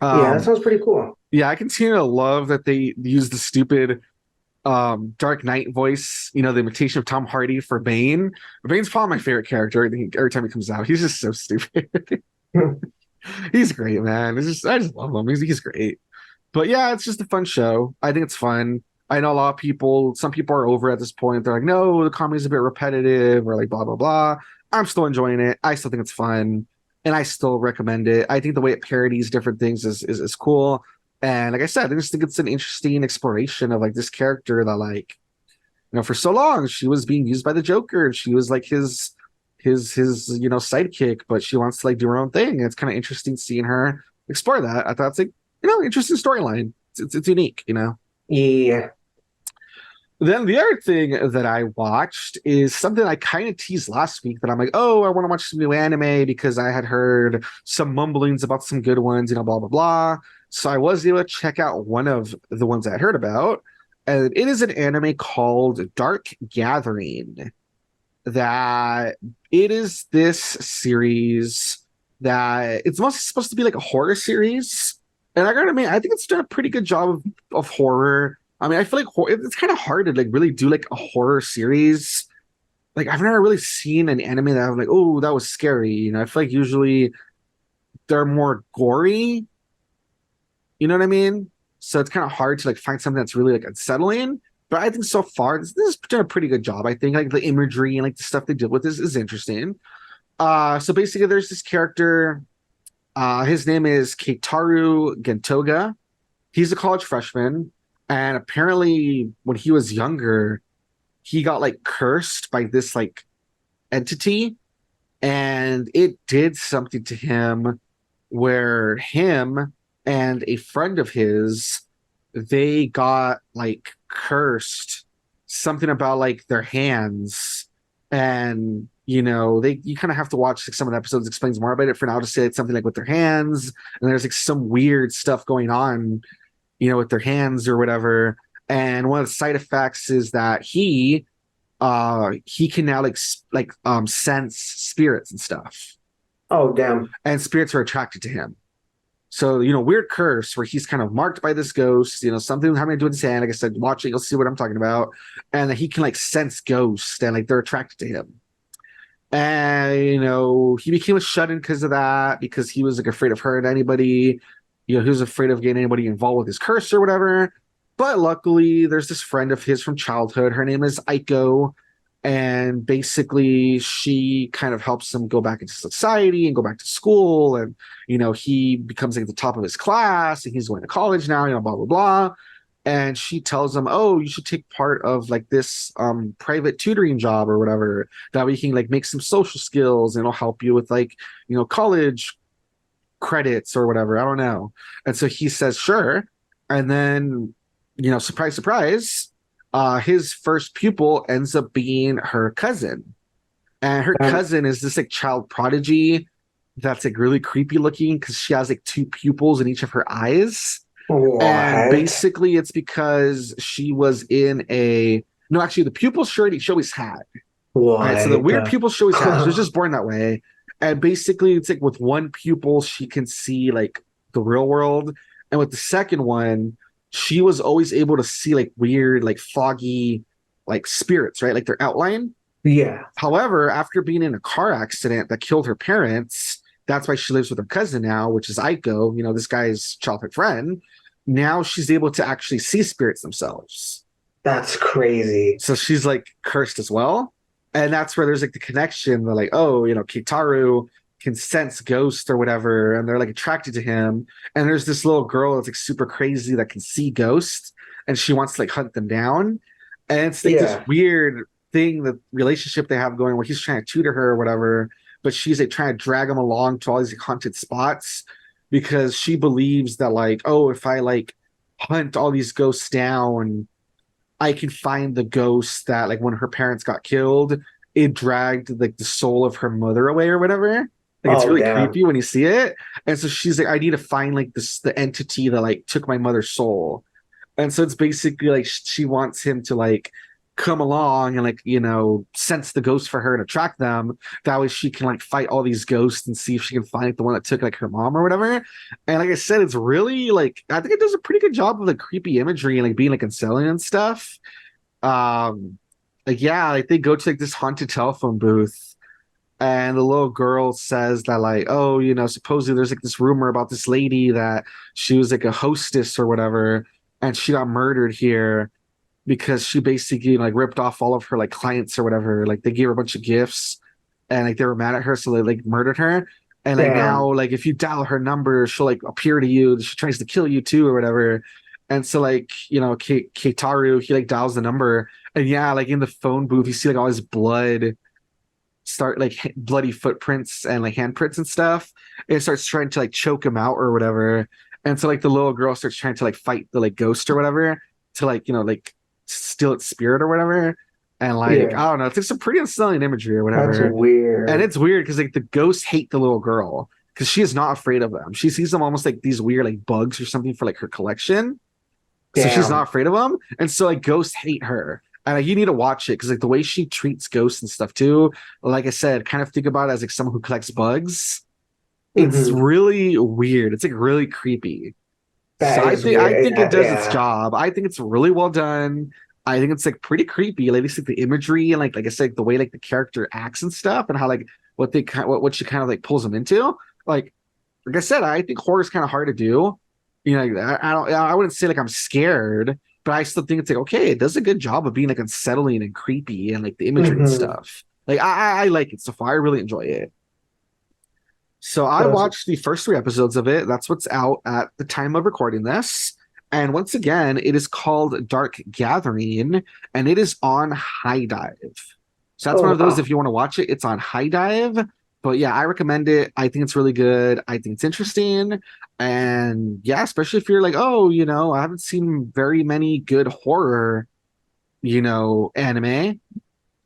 S2: Yeah, that
S1: Um,
S2: sounds pretty cool.
S1: yeah, I continue to love that they use the stupid Dark Knight voice, the imitation of Tom Hardy for Bane. Bane's probably my favorite character every time he comes out. He's just so stupid. He's great, man. I just love him. He's great. But yeah, it's just a fun show. I think it's fun. I know a lot of people, some people are over at this point. They're like, no, the comedy's a bit repetitive or like blah, blah, blah. I'm still enjoying it. I still think it's fun and I still recommend it. I think the way it parodies different things is cool. And like I said, I just think it's an interesting exploration of like this character that like, for so long she was being used by the Joker and she was like his sidekick, but she wants to like do her own thing. And it's kind of interesting seeing her explore that. I thought it's like, interesting storyline. It's unique.
S2: Yeah.
S1: Then the other thing that I watched is something I kind of teased last week that I'm like, oh, I want to watch some new anime because I had heard some mumblings about some good ones, blah, blah, blah. So I was able to check out one of the ones I heard about. And it is an anime called Dark Gathering. That it is this series that it's mostly supposed to be like a horror series. And I gotta admit, I think it's done a pretty good job of horror. I mean, I feel like it's kind of hard to like really do like a horror series. Like I've never really seen an anime that I'm like, oh, that was scary. I feel like usually they're more gory. You know what I mean? So it's kind of hard to like find something that's really like unsettling. But I think so far this has done a pretty good job. I think like the imagery and like the stuff they did with this is interesting. So basically there's this character. His name is Keitaru Gentoga. He's a college freshman, and apparently when he was younger, he got like cursed by this like entity, and it did something to him where him and a friend of his, they got like cursed, something about like their hands. And you kind of have to watch like some of the episodes explains more about it. For now, just say it's something like with their hands, and there's like some weird stuff going on, with their hands or whatever. And one of the side effects is that he can now sense spirits and stuff,
S2: Oh, damn.
S1: and spirits are attracted to him. So, weird curse where he's kind of marked by this ghost, something having to do with his hand. Like I said, watch it, you'll see what I'm talking about. And that he can like sense ghosts, and like they're attracted to him. And, he became a shut-in because of that, because he was like afraid of hurting anybody. He was afraid of getting anybody involved with his curse or whatever. But luckily, there's this friend of his from childhood. Her name is 𝐤𝐤𝐤. And basically, she kind of helps him go back into society and go back to school. And, he becomes like the top of his class, and he's going to college now, blah, blah, blah. And she tells him, oh, you should take part of like this private tutoring job or whatever, that way you can like make some social skills, and it'll help you with like, college credits or whatever. I don't know. And so he says, sure. And then, surprise, surprise, his first pupil ends up being her cousin. And her cousin is this like child prodigy that's like really creepy looking, because she has like two pupils in each of her eyes.
S2: What?
S1: And basically it's because she was in no, actually the pupils she always had.
S2: What?
S1: All right, so the weird pupils she always had. She was just born that way. And basically it's like with one pupil she can see like the real world, and with the second one she was always able to see like weird, like foggy, like spirits, right? Like their outline.
S2: Yeah.
S1: However, after being in a car accident that killed her parents, that's why she lives with her cousin now, which is 𝐤𝐤𝐤, this guy's childhood friend. Now she's able to actually see spirits themselves.
S2: That's crazy.
S1: So she's like cursed as well. And that's where there's like the connection. They're like, oh, Keitaru can sense ghosts or whatever, and they're like attracted to him. And there's this little girl that's like super crazy that can see ghosts, and she wants to like hunt them down. And it's like this weird thing, the relationship they have going, where he's trying to tutor her or whatever, but she's like trying to drag him along to all these like, haunted spots, because she believes that like, oh, if I like hunt all these ghosts down, I can find the ghost that like when her parents got killed, it dragged like the soul of her mother away or whatever. Like it's really creepy when you see it. And so she's like, I need to find like the entity that like took my mother's soul. And so it's basically like she wants him to like come along and like, sense the ghosts for her and attract them. That way she can like fight all these ghosts and see if she can find like, the one that took like her mom or whatever. And like I said, it's really like, I think it does a pretty good job of like creepy imagery and like being like unsettling and stuff. Like they go to like this haunted telephone booth, and the little girl says that like, oh, supposedly there's like this rumor about this lady that she was like a hostess or whatever, and she got murdered here because she basically like ripped off all of her like clients or whatever. Like they gave her a bunch of gifts, and like they were mad at her, so they like murdered her. And like now, like if you dial her number, she'll like appear to you. She tries to kill you too or whatever. And so like, Keitaru, he like dials the number, and like in the phone booth, you see like all his blood start like bloody footprints and like handprints and stuff. And it starts trying to like choke him out or whatever. And so like the little girl starts trying to like fight the like ghost or whatever to like, like steal its spirit or whatever. And like, I don't know, it's like some pretty unsettling imagery or whatever.
S2: That's weird.
S1: And it's weird because like the ghosts hate the little girl because she is not afraid of them. She sees them almost like these weird like bugs or something for like her collection. So she's not afraid of them. And so like ghosts hate her. And you need to watch it because like the way she treats ghosts and stuff too, like I said, kind of think about it as like someone who collects bugs. It's
S2: Hmm.
S1: really weird. It's like really creepy. So
S2: That
S1: I
S2: is
S1: think I
S2: weird.
S1: think it does its
S2: Yeah.
S1: job. I think it's really well done. I think it's like pretty creepy. Like, it's like the imagery and like I said, the way like the character acts and stuff, and how like what she kind of like pulls them into. Like I said, I think horror is kind of hard to do. I don't. I wouldn't say like I'm scared, but I still think it's like okay, it does a good job of being like unsettling and creepy and like the imagery and
S2: Hmm.
S1: stuff. Like I like it so far. I really enjoy it. So I
S2: That's
S1: watched the first three episodes of it. That's what's out at the time of recording this. And once again, it is called Dark Gathering, and it is on High Dive. So that's one
S2: oh
S1: of those.
S2: wow.
S1: If you want to watch it, it's on High Dive. But yeah, I recommend it. I think it's really good. I think it's interesting. And yeah, especially if you're like, oh, I haven't seen very many good horror, anime.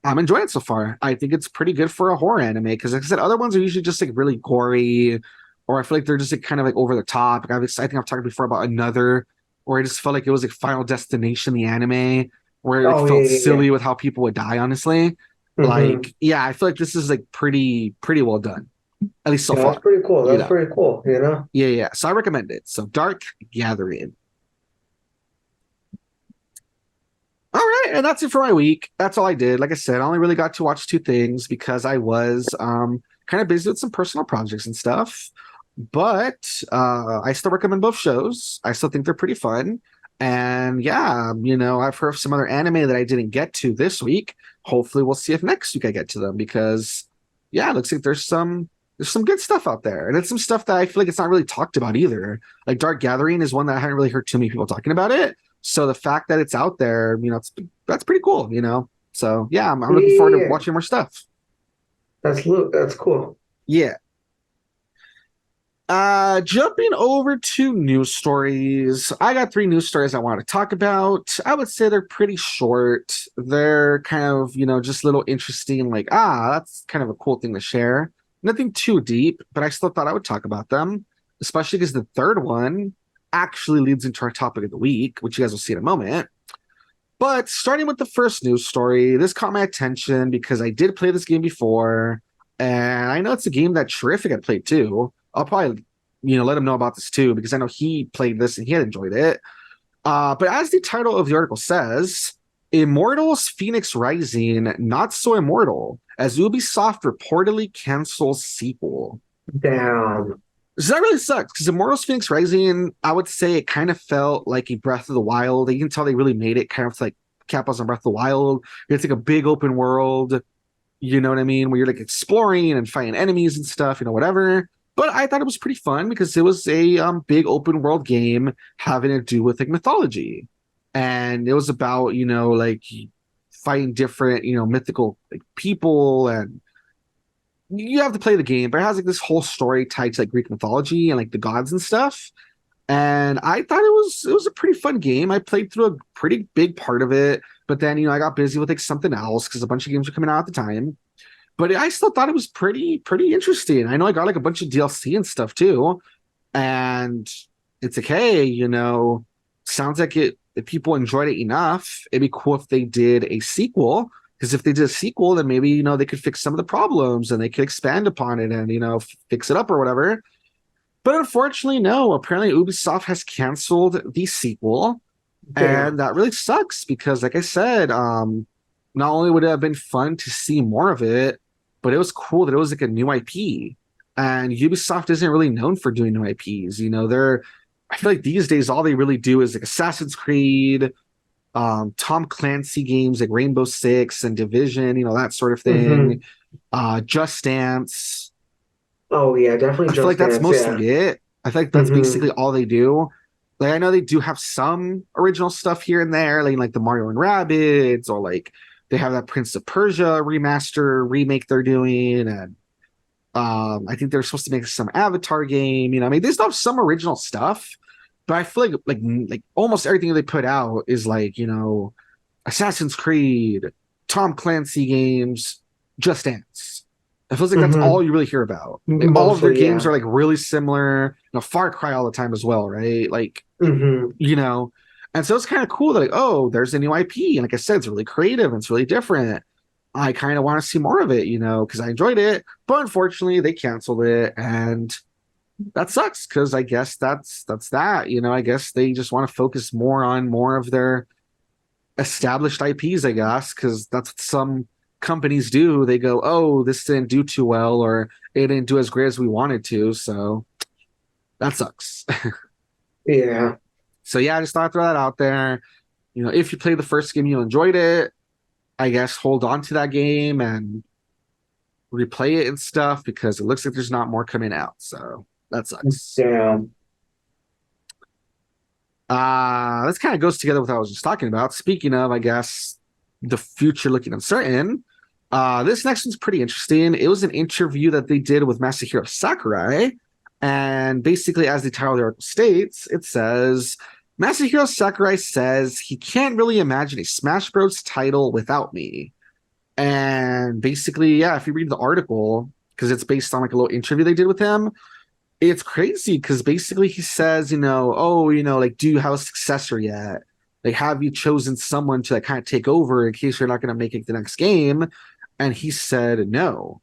S1: I'm enjoying it so far. I think it's pretty good for a horror anime because, like I said, other ones are usually just like really gory, or I feel like they're just like kind of like over the top. Like, I think I've talked before about another, where I just felt like it was like Final Destination, the anime, where it like
S2: Oh yeah,
S1: felt
S2: yeah, yeah.
S1: silly with how people would die. Honestly,
S2: Hmm.
S1: like yeah, I feel like this is like pretty well done, at least so
S2: Yeah, that's
S1: far.
S2: pretty cool.
S1: You
S2: That's
S1: know,
S2: pretty cool. You know.
S1: yeah, yeah. So I recommend it. So Dark Gathering. All right, and that's it for my week. That's all I did. Like I said, I only really got to watch two things because I was kind of busy with some personal projects and stuff. But I still recommend both shows. I still think they're pretty fun. And yeah, I've heard of some other anime that I didn't get to this week. Hopefully we'll see if next week I get to them because yeah, it looks like there's some good stuff out there. And it's some stuff that I feel like it's not really talked about either. Like Dark Gathering is one that I haven't really heard too many people talking about it. So the fact that it's out there, that's pretty cool. So yeah, I'm
S2: Yeah,
S1: looking forward to
S2: yeah, yeah.
S1: watching more stuff.
S2: That's cool.
S1: Yeah. Jumping over to news stories. I got three news stories I want to talk about. I would say they're pretty short. They're kind of, just little interesting, like, that's kind of a cool thing to share. Nothing too deep, but I still thought I would talk about them, especially because the third one actually leads into our topic of the week, which you guys will see in a moment. But starting with the first news story, this caught my attention because I did play this game before, and I know it's a game that Terrific had played too. I'll probably, let him know about this too because I know he played this and he had enjoyed it. But as the title of the article says, Immortals Fenyx Rising, not so immortal, as Ubisoft reportedly cancels sequel.
S2: Damn.
S1: So that really sucks because Immortals Fenyx Rising, I would say it kind of felt like a Breath of the Wild. You can tell they really made it kind of like Capos on Breath of the Wild. It's like a big open world, you know what I mean? Where you're like exploring and fighting enemies and stuff, whatever. But I thought it was pretty fun because it was a big open world game having to do with like mythology. And it was about, like fighting different, mythical like people, and you have to play the game, but it has like this whole story tied to like Greek mythology and like the gods and stuff. And I thought it was a pretty fun game. I played through a pretty big part of it, but then I got busy with like something else because a bunch of games were coming out at the time. But I still thought it was pretty interesting. I know I got like a bunch of DLC and stuff too, and it's like, hey, sounds like it. If people enjoyed it enough, it'd be cool if they did a sequel. Because if they did a sequel, then maybe they could fix some of the problems and they could expand upon it and fix it up or whatever. But unfortunately, no. Apparently, Ubisoft has canceled the sequel,
S2: Damn.
S1: and that really sucks because, like I said, not only would it have been fun to see more of it, but it was cool that it was like a new IP. And Ubisoft isn't really known for doing new IPs. I feel like these days all they really do is like Assassin's Creed, Tom Clancy games like Rainbow Six and Division, that sort of
S2: Hmm.
S1: thing. Just Dance.
S2: Oh yeah, definitely
S1: I feel like
S2: Just
S1: that's
S2: Dance. Yeah.
S1: mostly it. I feel like that's
S2: Hmm.
S1: basically all they do. Like I know they do have some original stuff here and there, like the Mario and Rabbids, or like they have that Prince of Persia remaster remake they're doing, and I think they're supposed to make some Avatar game. I mean, they still have some original stuff, but I feel like almost everything they put out is like Assassin's Creed, Tom Clancy games, Just Dance. It feels like that's all
S2: Hmm.
S1: you really hear about. Like all of their
S2: Mostly,
S1: games
S2: yeah.
S1: are like really similar. Far Cry all the time as well, right? Like
S2: Hmm.
S1: you know, and so it's kind of cool that like, oh, there's a new IP, and like I said, it's really creative and it's really different. I kind of want to see more of it, because I enjoyed it, but unfortunately they canceled it, and that sucks because I guess that's that. I guess they just want to focus more on more of their established IPs, I guess, because that's what some companies do. They go, oh, this didn't do too well, or it didn't do as great as we wanted to. So that sucks.
S2: Yeah.
S1: So yeah, I just thought I'd throw that out there. If you played the first game, you enjoyed it, I guess hold on to that game and replay it and stuff because it looks like there's not more coming out. So that sucks.
S2: Damn.
S1: This kind of goes together with what I was just talking about. Speaking of, I guess, the future looking uncertain, this next one's pretty interesting. It was an interview that they did with Masahiro Sakurai. And basically, as the title of the article states, it says Masahiro Sakurai says he can't really imagine a Smash Bros. Title without me. And basically, yeah, if you read the article, because it's based on like a little interview they did with him, it's crazy because basically he says, oh, like, do you have a successor yet? Like, have you chosen someone to like kind of take over in case you're not going to make it the next game? And he said no.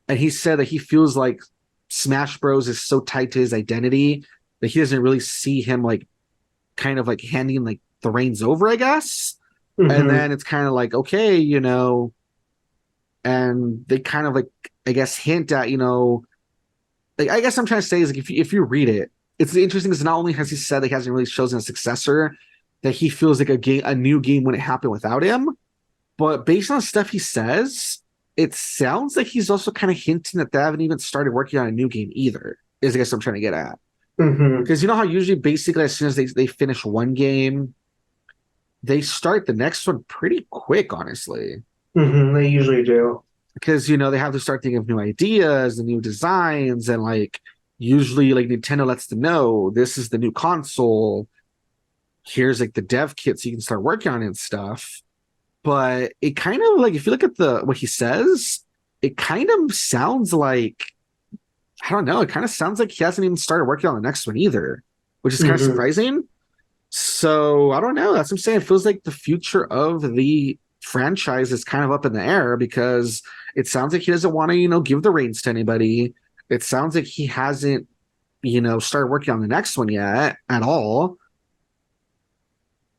S1: And he said that he feels like Smash Bros is so tied to his identity that he doesn't really see him like kind of like handing like the reins over, I guess. And
S2: Mm-hmm.
S1: then it's kind of like, okay, and they kind of like, I guess, hint at, like I guess I'm trying to say is like if you read it, it's interesting because not only has he said that he hasn't really chosen a successor, that he feels like a new game wouldn't happen without him, but based on the stuff he says, it sounds like he's also kind of hinting that they haven't even started working on a new game either. Is I guess I'm trying to get at
S2: Mm-hmm.
S1: because you know how usually basically as soon as they finish one game, they start the next one pretty quick, honestly.
S2: Mm-hmm. They usually do.
S1: Because they have to start thinking of new ideas and new designs and like usually like Nintendo lets them know this is the new console, here's like the dev kit so you can start working on it and stuff. But it kind of like if you look at the what he says, it kind of sounds like, I don't know, it kind of sounds like he hasn't even started working on the next one either, which is kind of
S2: Mm-hmm.
S1: surprising. So I don't know, that's what I'm saying. It feels like the future of the franchise is kind of up in the air because it sounds like he doesn't want to, give the reins to anybody. It sounds like he hasn't, started working on the next one yet at all.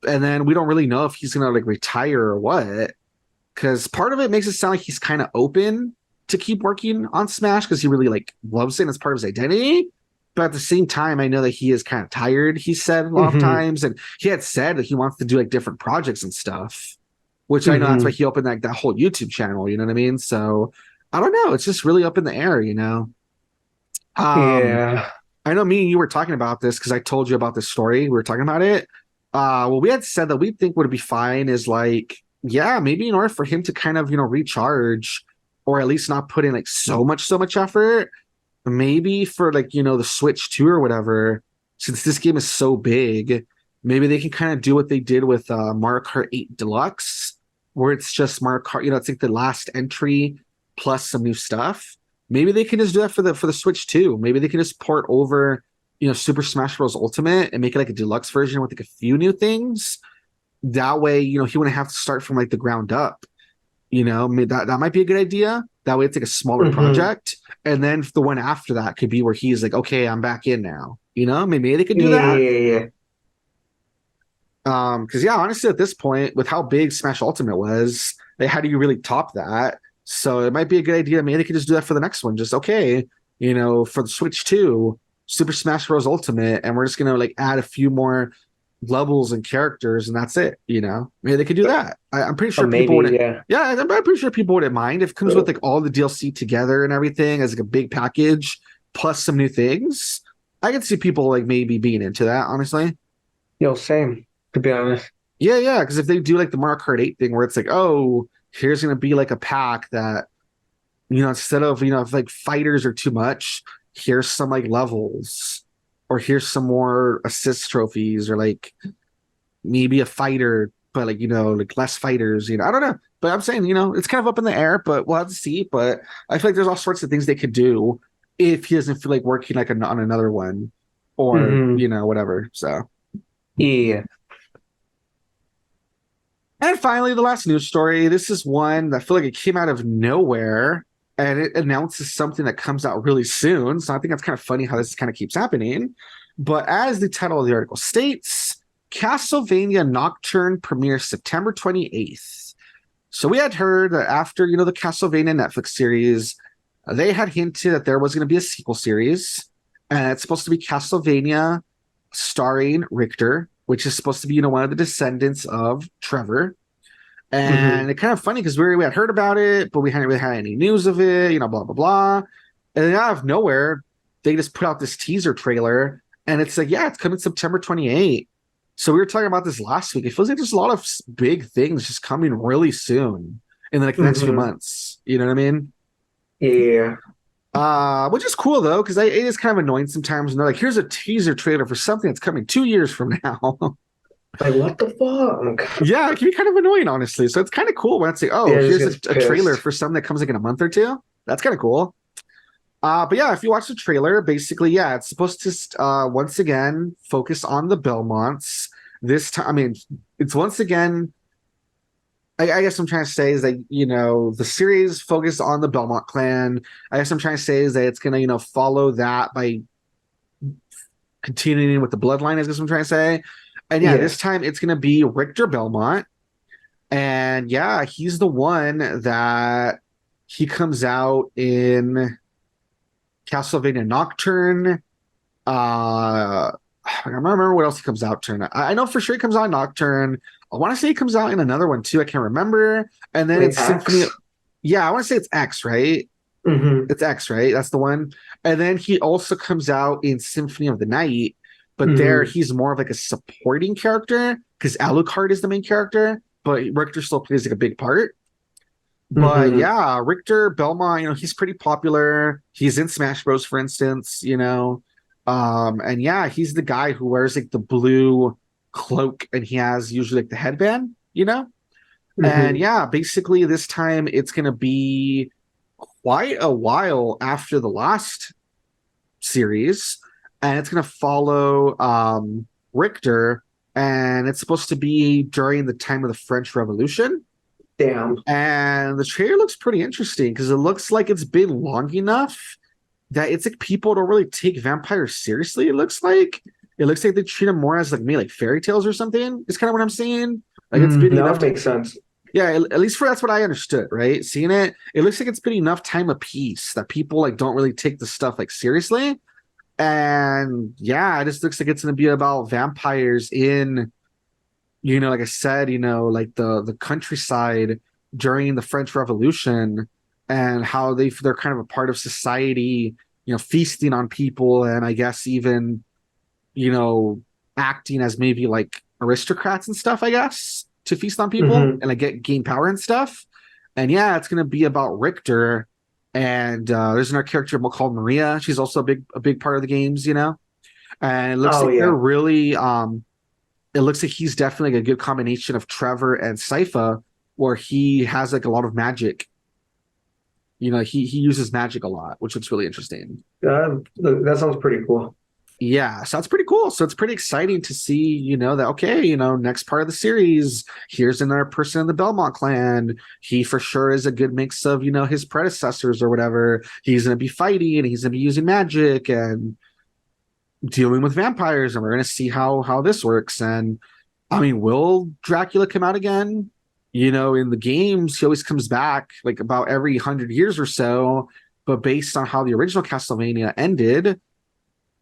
S1: And then we don't really know if he's gonna like retire or what. Because part of it makes it sound like he's kind of open to keep working on Smash because he really like loves it and it's part of his identity. But at the same time, I know that he is kind of tired, he said a lot of
S2: Mm-hmm.
S1: times. And he had said that he wants to do like different projects and stuff, which I know that's why
S2: Mm-hmm.
S1: he opened like that whole YouTube channel, you know what I mean? So I don't know. It's just really up in the air. Um,
S2: Yeah.
S1: I know me and you were talking about this because I told you about this story. We were talking about it. What we had said that we think would be fine is like, yeah, maybe in order for him to kind of, recharge or at least not put in like so much effort, maybe for like, the Switch 2 or whatever, since this game is so big, maybe they can kind of do what they did with Mario Kart 8 Deluxe, where it's just Mario Kart, it's like the last entry plus some new stuff. Maybe they can just do that for the Switch too. Maybe they can just port over, Super Smash Bros. Ultimate and make it like a deluxe version with like a few new things. That way, he wouldn't have to start from like the ground up. That might be a good idea. That way it's like a smaller
S2: Mm-hmm.
S1: project. And then the one after that could be where he's like, okay, I'm back in now. Maybe they could do
S2: Yeah,
S1: that.
S2: yeah, yeah.
S1: Because yeah, honestly, at this point, with how big Smash Ultimate was, like, how do you really top that? So it might be a good idea. Maybe they could just do that for the next one. Just okay, for the Switch 2, Super Smash Bros. Ultimate, and we're just gonna like add a few more levels and characters, and that's it. Maybe they could do that. I'm pretty sure people
S2: Maybe,
S1: wouldn't.
S2: yeah.
S1: Yeah, I'm pretty sure people wouldn't mind if it comes with like all the DLC together and everything as like a big package plus some new things. I could see people like maybe being into that, honestly.
S2: Yo, same, to be honest.
S1: Yeah, yeah, because if they do like the Mario Kart 8 thing where it's like, oh, here's gonna be like a pack that, instead of, if like fighters are too much, here's some like levels, or here's some more assist trophies, or like maybe a fighter, but like, like less fighters, I don't know. But I'm saying, it's kind of up in the air, but we'll have to see. But I feel like there's all sorts of things they could do if he doesn't feel like working like on another one or,
S2: Mm-hmm.
S1: whatever. So.
S2: Yeah.
S1: And finally, the last news story. This is one that I feel like it came out of nowhere. and it announces something that comes out really soon. So I think that's kind of funny how this kind of keeps happening. But as the title of the article states, Castlevania Nocturne premieres September 28th. So we had heard that after, the Castlevania Netflix series, they had hinted that there was going to be a sequel series, and it's supposed to be Castlevania starring Richter, which is supposed to be, one of the descendants of Trevor. And it's kind of funny because we had heard about it, but we hadn't really had any news of it, blah, blah, blah. And then out of nowhere, they just put out this teaser trailer, and it's like, yeah, it's coming September 28th. So we were talking about this last week. It feels like there's a lot of big things just coming really soon in the next few months. You know what I mean?
S2: Yeah.
S1: Which is cool though, because it is kind of annoying sometimes. And they're like, here's a teaser trailer for something that's coming 2 years from now.
S2: Like, what the fuck?
S1: Yeah, it can be kind of annoying, honestly. So it's kind of cool when it's like, oh, here's a trailer for something that comes like in a month or two. That's kind of cool. But yeah, if you watch the trailer, basically, yeah, it's supposed to once again focus on the Belmonts. This time, I mean, it's once again. I guess I'm trying to say is that the series focused on the Belmont clan. I guess I'm trying to say is that it's gonna follow that by continuing with the bloodline. I guess I'm trying to say, and yeah, this time it's gonna be Richter Belmont, and yeah, he's the one that he comes out in Castlevania Nocturne. I don't remember what else he comes out to. I know for sure he comes out in Nocturne. I want to say he comes out in another one too. I can't remember. And then it's Symphony. Yeah, I want to say it's X, right? It's X, right? That's the one. And then he also comes out in Symphony of the Night, but there he's more of like a supporting character because Alucard is the main character, but Richter still plays like a big part. But yeah, Richter Belmont, he's pretty popular. He's in Smash Bros, for instance, and yeah, he's the guy who wears like the blue cloak and he has usually like the headband, and yeah, basically this time it's gonna be quite a while after the last series, and it's gonna follow Richter, and it's supposed to be during the time of the French Revolution.
S2: Damn.
S1: And the trailer looks pretty interesting because it looks like it's been long enough that it's like people don't really take vampires seriously. It looks like they treat them more as like fairy tales or something. It's kind of what I'm saying. Like it's been enough.
S2: That makes sense.
S1: Yeah, at least that's what I understood, right? Seeing it looks like it's been enough time apiece that people like don't really take the stuff like seriously. And yeah, it just looks like it's gonna be about vampires in like I said, like the countryside during the French Revolution and how they're kind of a part of society, feasting on people and I guess even, acting as maybe like aristocrats and stuff, I guess, to feast on people and like gain power and stuff. And yeah, it's going to be about Richter. And there's another character called Maria. She's also a big part of the games, and it looks they're really it looks like he's definitely like a good combination of Trevor and 𝐕𝐸, where he has like a lot of magic. He uses magic a lot, which looks really interesting.
S2: That sounds pretty cool.
S1: Yeah, so that's pretty cool. So it's pretty exciting to see, that okay, next part of the series, here's another person in the Belmont clan. He for sure is a good mix of, his predecessors or whatever. He's gonna be fighting and he's gonna be using magic and dealing with vampires, and we're going to see how this works. And I mean, will Dracula come out again? In the games he always comes back like about every 100 years or so, but based on how the original Castlevania ended,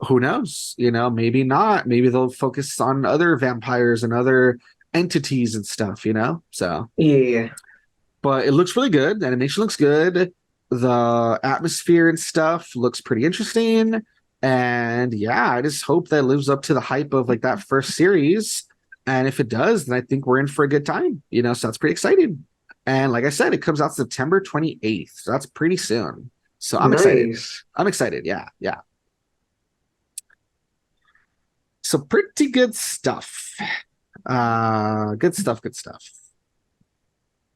S1: who knows? Maybe not. Maybe they'll focus on other vampires and other entities and stuff, so
S2: yeah.
S1: But it looks really good. The animation looks good. The atmosphere and stuff looks pretty interesting. And yeah, I just hope that lives up to the hype of like that first series. And if it does, then I think we're in for a good time, so that's pretty exciting. And like I said, it comes out September 28th. So that's pretty soon. So I'm excited. I'm excited. Yeah. Yeah. So pretty good stuff. Good stuff.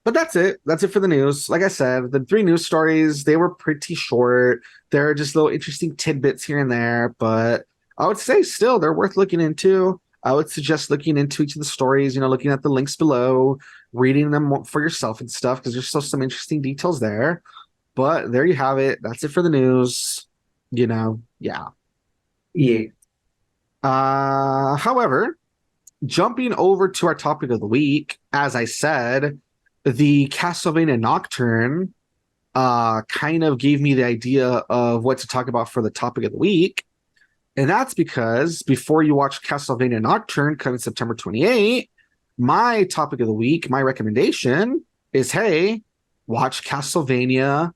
S1: But that's it. That's it for the news. Like I said, the 3 news stories, they were pretty short. They're just little interesting tidbits here and there, but I would say still they're worth looking into. I would suggest looking into each of the stories, looking at the links below, reading them for yourself and stuff, because there's still some interesting details there. But there you have it. That's it for the news. Yeah.
S2: Yeah.
S1: However, jumping over to our topic of the week, as I said, the Castlevania Nocturne kind of gave me the idea of what to talk about for the topic of the week. And that's because before you watch Castlevania Nocturne coming September 28th, my topic of the week, my recommendation is, hey, watch Castlevania,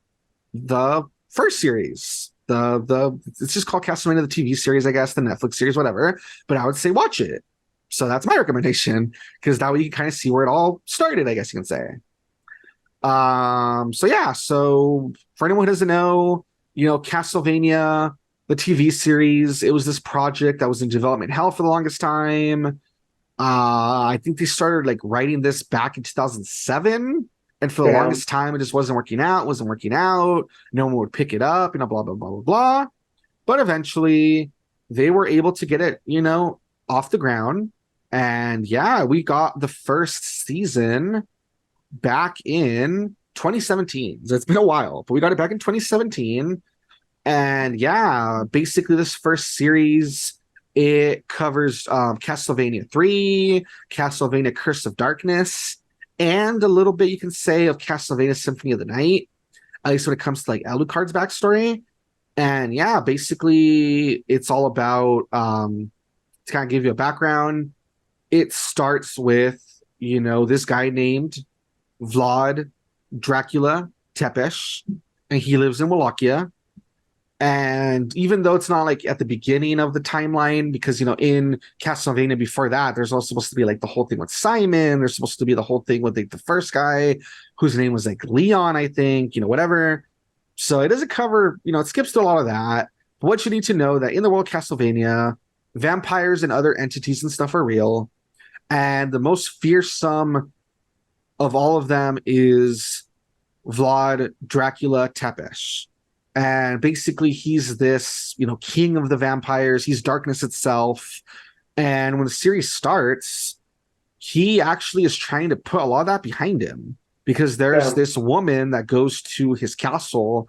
S1: the first series. The it's just called Castlevania the TV series, I guess, the Netflix series, whatever. But I would say watch it. So that's my recommendation, because that way you can kind of see where it all started, I guess you can say. So yeah, so for anyone who doesn't know, Castlevania, the TV series, it was this project that was in development hell for the longest time. I think they started like writing this back in 2007. And for the
S2: Yeah.
S1: longest time, it just wasn't working out, No one would pick it up, blah, blah, blah, blah, blah. But eventually they were able to get it, off the ground. And yeah, we got the first season back in 2017. So it's been a while, but we got it back in 2017. And yeah, basically this first series, it covers Castlevania 3, Castlevania Curse of Darkness, and a little bit, you can say, of Castlevania Symphony of the Night, at least when it comes to like Alucard's backstory. And yeah, basically it's all about, to kind of give you a background, it starts with, this guy named Vlad Dracula Tepesh, and he lives in Wallachia. And even though it's not like at the beginning of the timeline, because in Castlevania before that, there's also supposed to be like the whole thing with Simon. There's supposed to be the whole thing with like the first guy whose name was like Leon, I think, whatever. So it doesn't cover, it skips through a lot of that. But what you need to know that in the world of Castlevania, vampires and other entities and stuff are real. And the most fearsome of all of them is Vlad Dracula Tepesh. And basically he's this, king of the vampires. He's darkness itself. And when the series starts, he actually is trying to put a lot of that behind him, because there's this woman that goes to his castle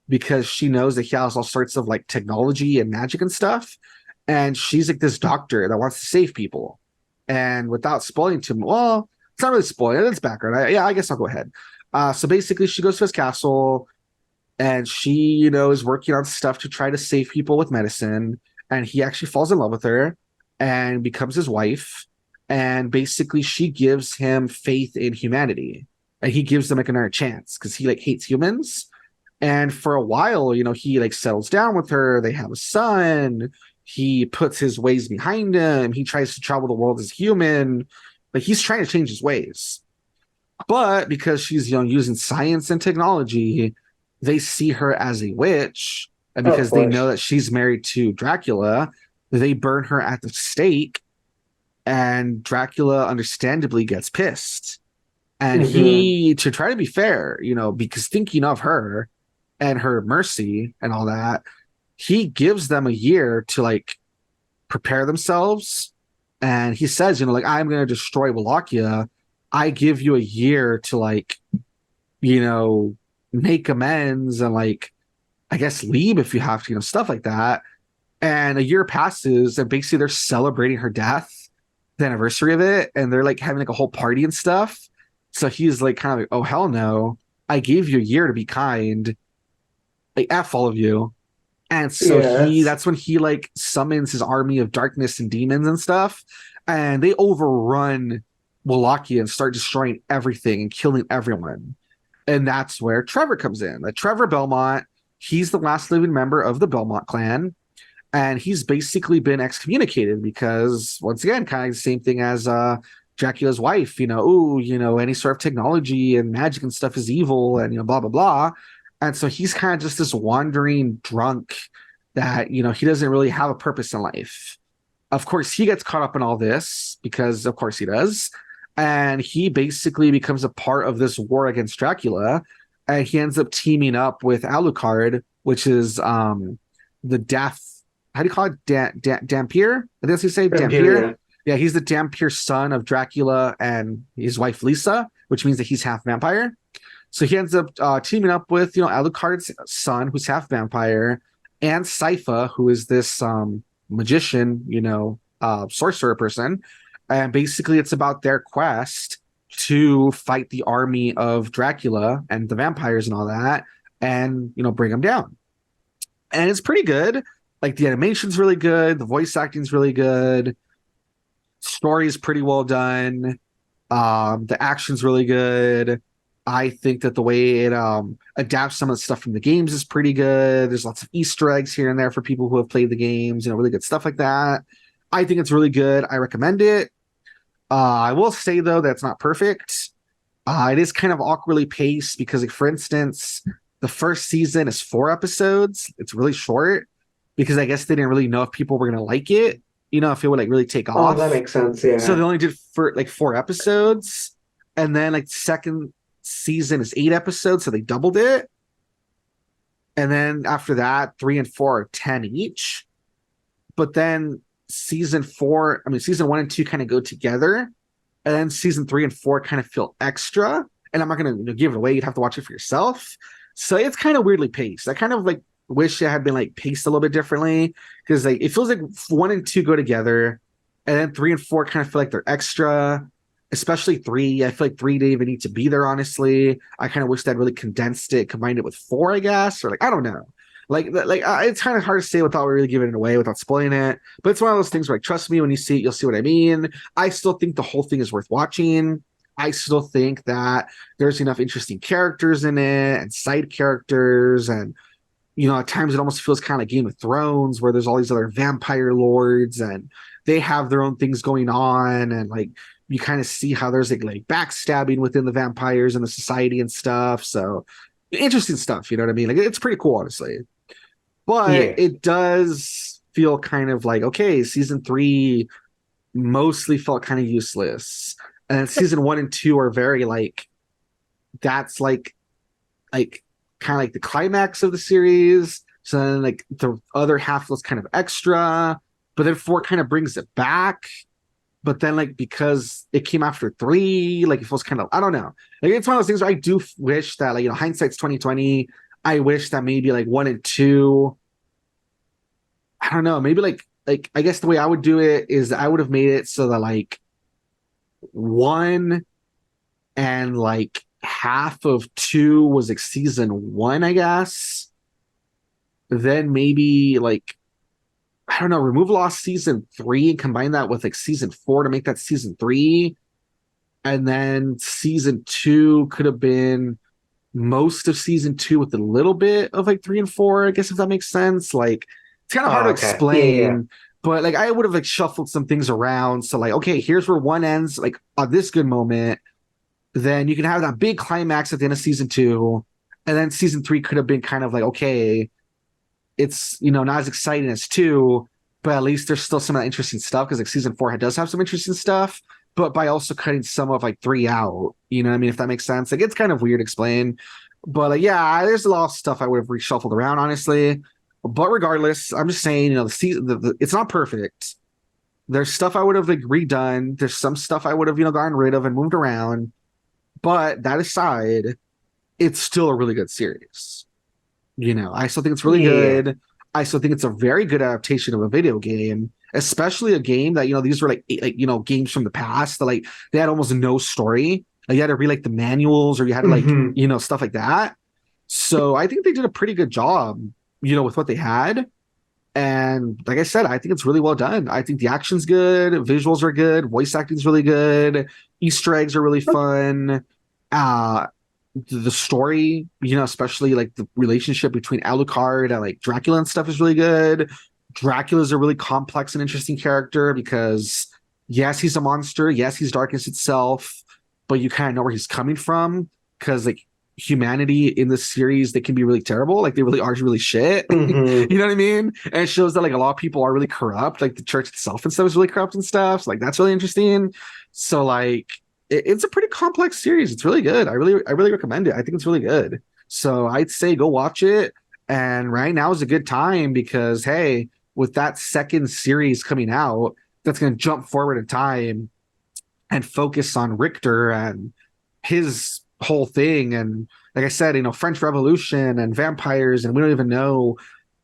S1: because she knows that he has all sorts of like technology and magic and stuff. And she's like this doctor that wants to save people. And without spoiling too much, well, it's not really spoiling, it's background. I guess I'll go ahead. So basically she goes to his castle, and she, is working on stuff to try to save people with medicine. And he actually falls in love with her and becomes his wife. And basically she gives him faith in humanity. And he gives them like another chance because he like hates humans. And for a while, he like settles down with her. They have a son. He puts his ways behind him. He tries to travel the world as human. Like he's trying to change his ways. But because she's using science and technology, they see her as a witch, and because they know that she's married to Dracula, they burn her at the stake, and Dracula understandably gets pissed. And he, to try to be fair, because thinking of her and her mercy and all that, he gives them a year to like prepare themselves. And he says, like, I'm going to destroy Wallachia. I give you a year to like, make amends and like, I guess leave if you have to, stuff like that. And a year passes, and basically they're celebrating her death, the anniversary of it, and they're like having like a whole party and stuff. So he's like kind of like, oh hell no, I gave you a year to be kind, like F all of you. And so that's when he like summons his army of darkness and demons and stuff, and they overrun Wallachia and start destroying everything and killing everyone. And that's where Trevor comes in. Trevor Belmont, he's the last living member of the Belmont clan. And he's basically been excommunicated because, once again, kind of the same thing as Dracula's wife, any sort of technology and magic and stuff is evil and, blah, blah, blah. And so he's kind of just this wandering drunk that, he doesn't really have a purpose in life. Of course, he gets caught up in all this because, of course, he does. And he basically becomes a part of this war against Dracula, and he ends up teaming up with Alucard, which is the death. How do you call it? Dampier? I think that's how you say Dampier. Yeah, he's the Dampier son of Dracula and his wife Lisa, which means that he's half vampire. So he ends up teaming up with, Alucard's son, who's half vampire, and Sypha, who is this magician, sorcerer person. And basically, it's about their quest to fight the army of Dracula and the vampires and all that, and bring them down. And it's pretty good. Like the animation's really good, the voice acting's really good, story's pretty well done, the action's really good. I think that the way it adapts some of the stuff from the games is pretty good. There's lots of Easter eggs here and there for people who have played the games, really good stuff like that. I think it's really good. I recommend it. I will say though that's not perfect. It is kind of awkwardly paced because, like, for instance, the first season is 4 episodes. It's really short because I guess they didn't really know if people were gonna like it. If it would like really take
S2: Oh,
S1: off.
S2: that makes sense. Yeah.
S1: So they only did for like 4 episodes, and then like second season is 8 episodes, so they doubled it. And then after that, 3 and 4 are 10 each. But then season 1 and 2 kind of go together, and then season 3 and 4 kind of feel extra. And I'm not gonna give it away; you'd have to watch it for yourself. So it's kind of weirdly paced. I kind of like wish it had been like paced a little bit differently, because like it feels like 1 and 2 go together, and then 3 and 4 kind of feel like they're extra. Especially 3. I feel like 3 didn't even need to be there, honestly. I kind of wish they'd really condensed it, combined it with 4, I guess, or like I don't know. It's kind of hard to say without really giving it away, without spoiling it. But it's one of those things where, like, trust me, when you see it, you'll see what I mean. I still think the whole thing is worth watching. I still think that there's enough interesting characters in it and side characters, and at times it almost feels kind of like Game of Thrones, where there's all these other vampire lords and they have their own things going on, and like you kind of see how there's like backstabbing within the vampires and the society and stuff. So interesting stuff, you know what I mean? Like it's pretty cool, honestly. But it does feel kind of like, okay, season 3 mostly felt kind of useless, and then season 1 and 2 are very like, that's like kind of like the climax of the series. So then like the other half was kind of extra, but then 4 kind of brings it back. But then like because it came after 3, like it feels kind of, I don't know. Like it's one of those things where I do wish that, like, hindsight's 2020. I wish that maybe like 1 and 2, I don't know, maybe like I guess the way I would do it is I would have made it so that like 1 and like half of 2 was like season 1, I guess. Then maybe like, I don't know, remove lost season 3 and combine that with like season 4 to make that season 3. And then season 2 could have been most of season 2 with a little bit of like 3 and 4, I guess, if that makes sense. Like it's kind of hard to explain. But like I would have like shuffled some things around. So like, okay, here's where 1 ends, like on this good moment. Then you can have that big climax at the end of season 2. And then season 3 could have been kind of like, okay, it's not as exciting as 2, but at least there's still some of that interesting stuff, because like season 4 does have some interesting stuff, but by also cutting some of like 3 out, what I mean, if that makes sense. Like it's kind of weird to explain, but like, yeah, there's a lot of stuff I would have reshuffled around, honestly. But regardless, I'm just saying, the season, it's not perfect. There's stuff I would have like redone. There's some stuff I would have gotten rid of and moved around. But that aside, it's still a really good series. I still think it's really good. I still think it's a very good adaptation of a video game, especially a game that, these were like games from the past that like they had almost no story. Like you had to read like the manuals, or you had to like, stuff like that. So I think they did a pretty good job, with what they had. And like I said, I think it's really well done. I think the action's good, visuals are good, voice acting's really good, Easter eggs are really fun. The story, especially like the relationship between Alucard and like Dracula and stuff, is really good. Dracula's a really complex and interesting character because, yes, he's a monster. Yes, he's darkness itself, but you kind of know where he's coming from, because like humanity in this series, they can be really terrible. Like they really are really shit. You know what I mean? And it shows that like a lot of people are really corrupt. Like the church itself and stuff is really corrupt and stuff. So, like that's really interesting. So like, it's a pretty complex series. It's really good. I really recommend it. I think it's really good. So I'd say go watch it. And right now is a good time because, hey, with that second series coming out, that's going to jump forward in time and focus on Richter and his whole thing. And like I said, French Revolution and vampires, and we don't even know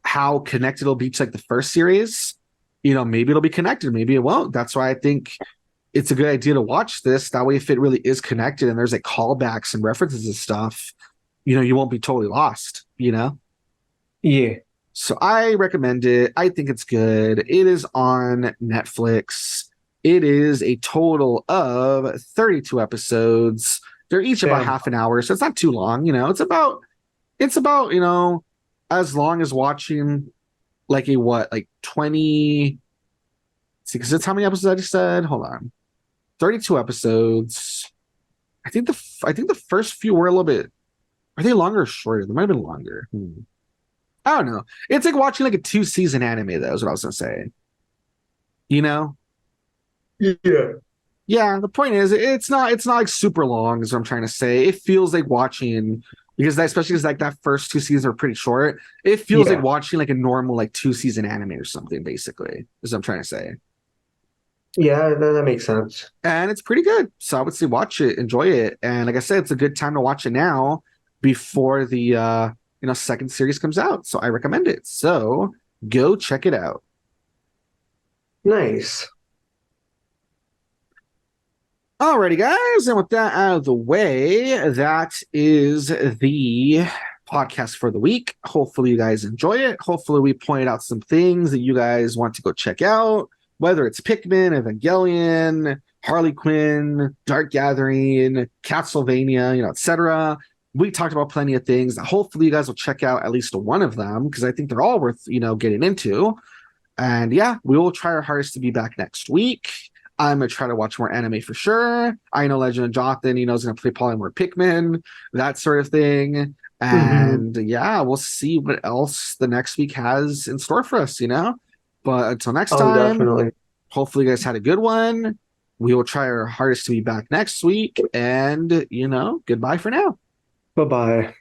S1: how connected it'll be to like the first series. Maybe it'll be connected, maybe it won't. That's why I think it's a good idea to watch this. That way, if it really is connected and there's like callbacks and references and stuff, you won't be totally lost,
S2: Yeah.
S1: So I recommend it. I think it's good. It is on Netflix. It is a total of 32 episodes. They're each about
S2: Damn.
S1: half an hour, so it's not too long. It's about as long as watching like a what, like 20. See, because it's how many episodes I just said. Hold on, 32 episodes. I think the first few were a little bit. Are they longer or shorter? They might have been longer. I don't know. It's like watching like a 2-season anime, though, is what I was gonna say. You know?
S2: Yeah.
S1: Yeah, the point is it's not like super long, is what I'm trying to say. It feels like watching, especially because like that first 2 seasons are pretty short. It feels like watching like a normal like 2-season anime or something, basically, is what I'm trying to say.
S2: Yeah, that makes sense.
S1: And it's pretty good. So I would say watch it, enjoy it. And like I said, it's a good time to watch it now before the second series comes out. So I recommend it. So go check it out.
S2: Nice.
S1: Alrighty, guys. And with that out of the way, that is the podcast for the week. Hopefully you guys enjoy it. Hopefully we pointed out some things that you guys want to go check out, whether it's Pikmin, Evangelion, Harley Quinn, Dark Gathering, Castlevania, etc. We talked about plenty of things. Hopefully you guys will check out at least one of them, because I think they're all worth, getting into. And yeah, we will try our hardest to be back next week. I'm going to try to watch more anime for sure. I know Legend of Jonathan, is going to play probably more Pikmin, that sort of thing. And yeah, we'll see what else the next week has in store for us, But until next time,
S2: definitely.
S1: hopefully you guys had a good one. We will try our hardest to be back next week. And, goodbye for now.
S2: Bye-bye.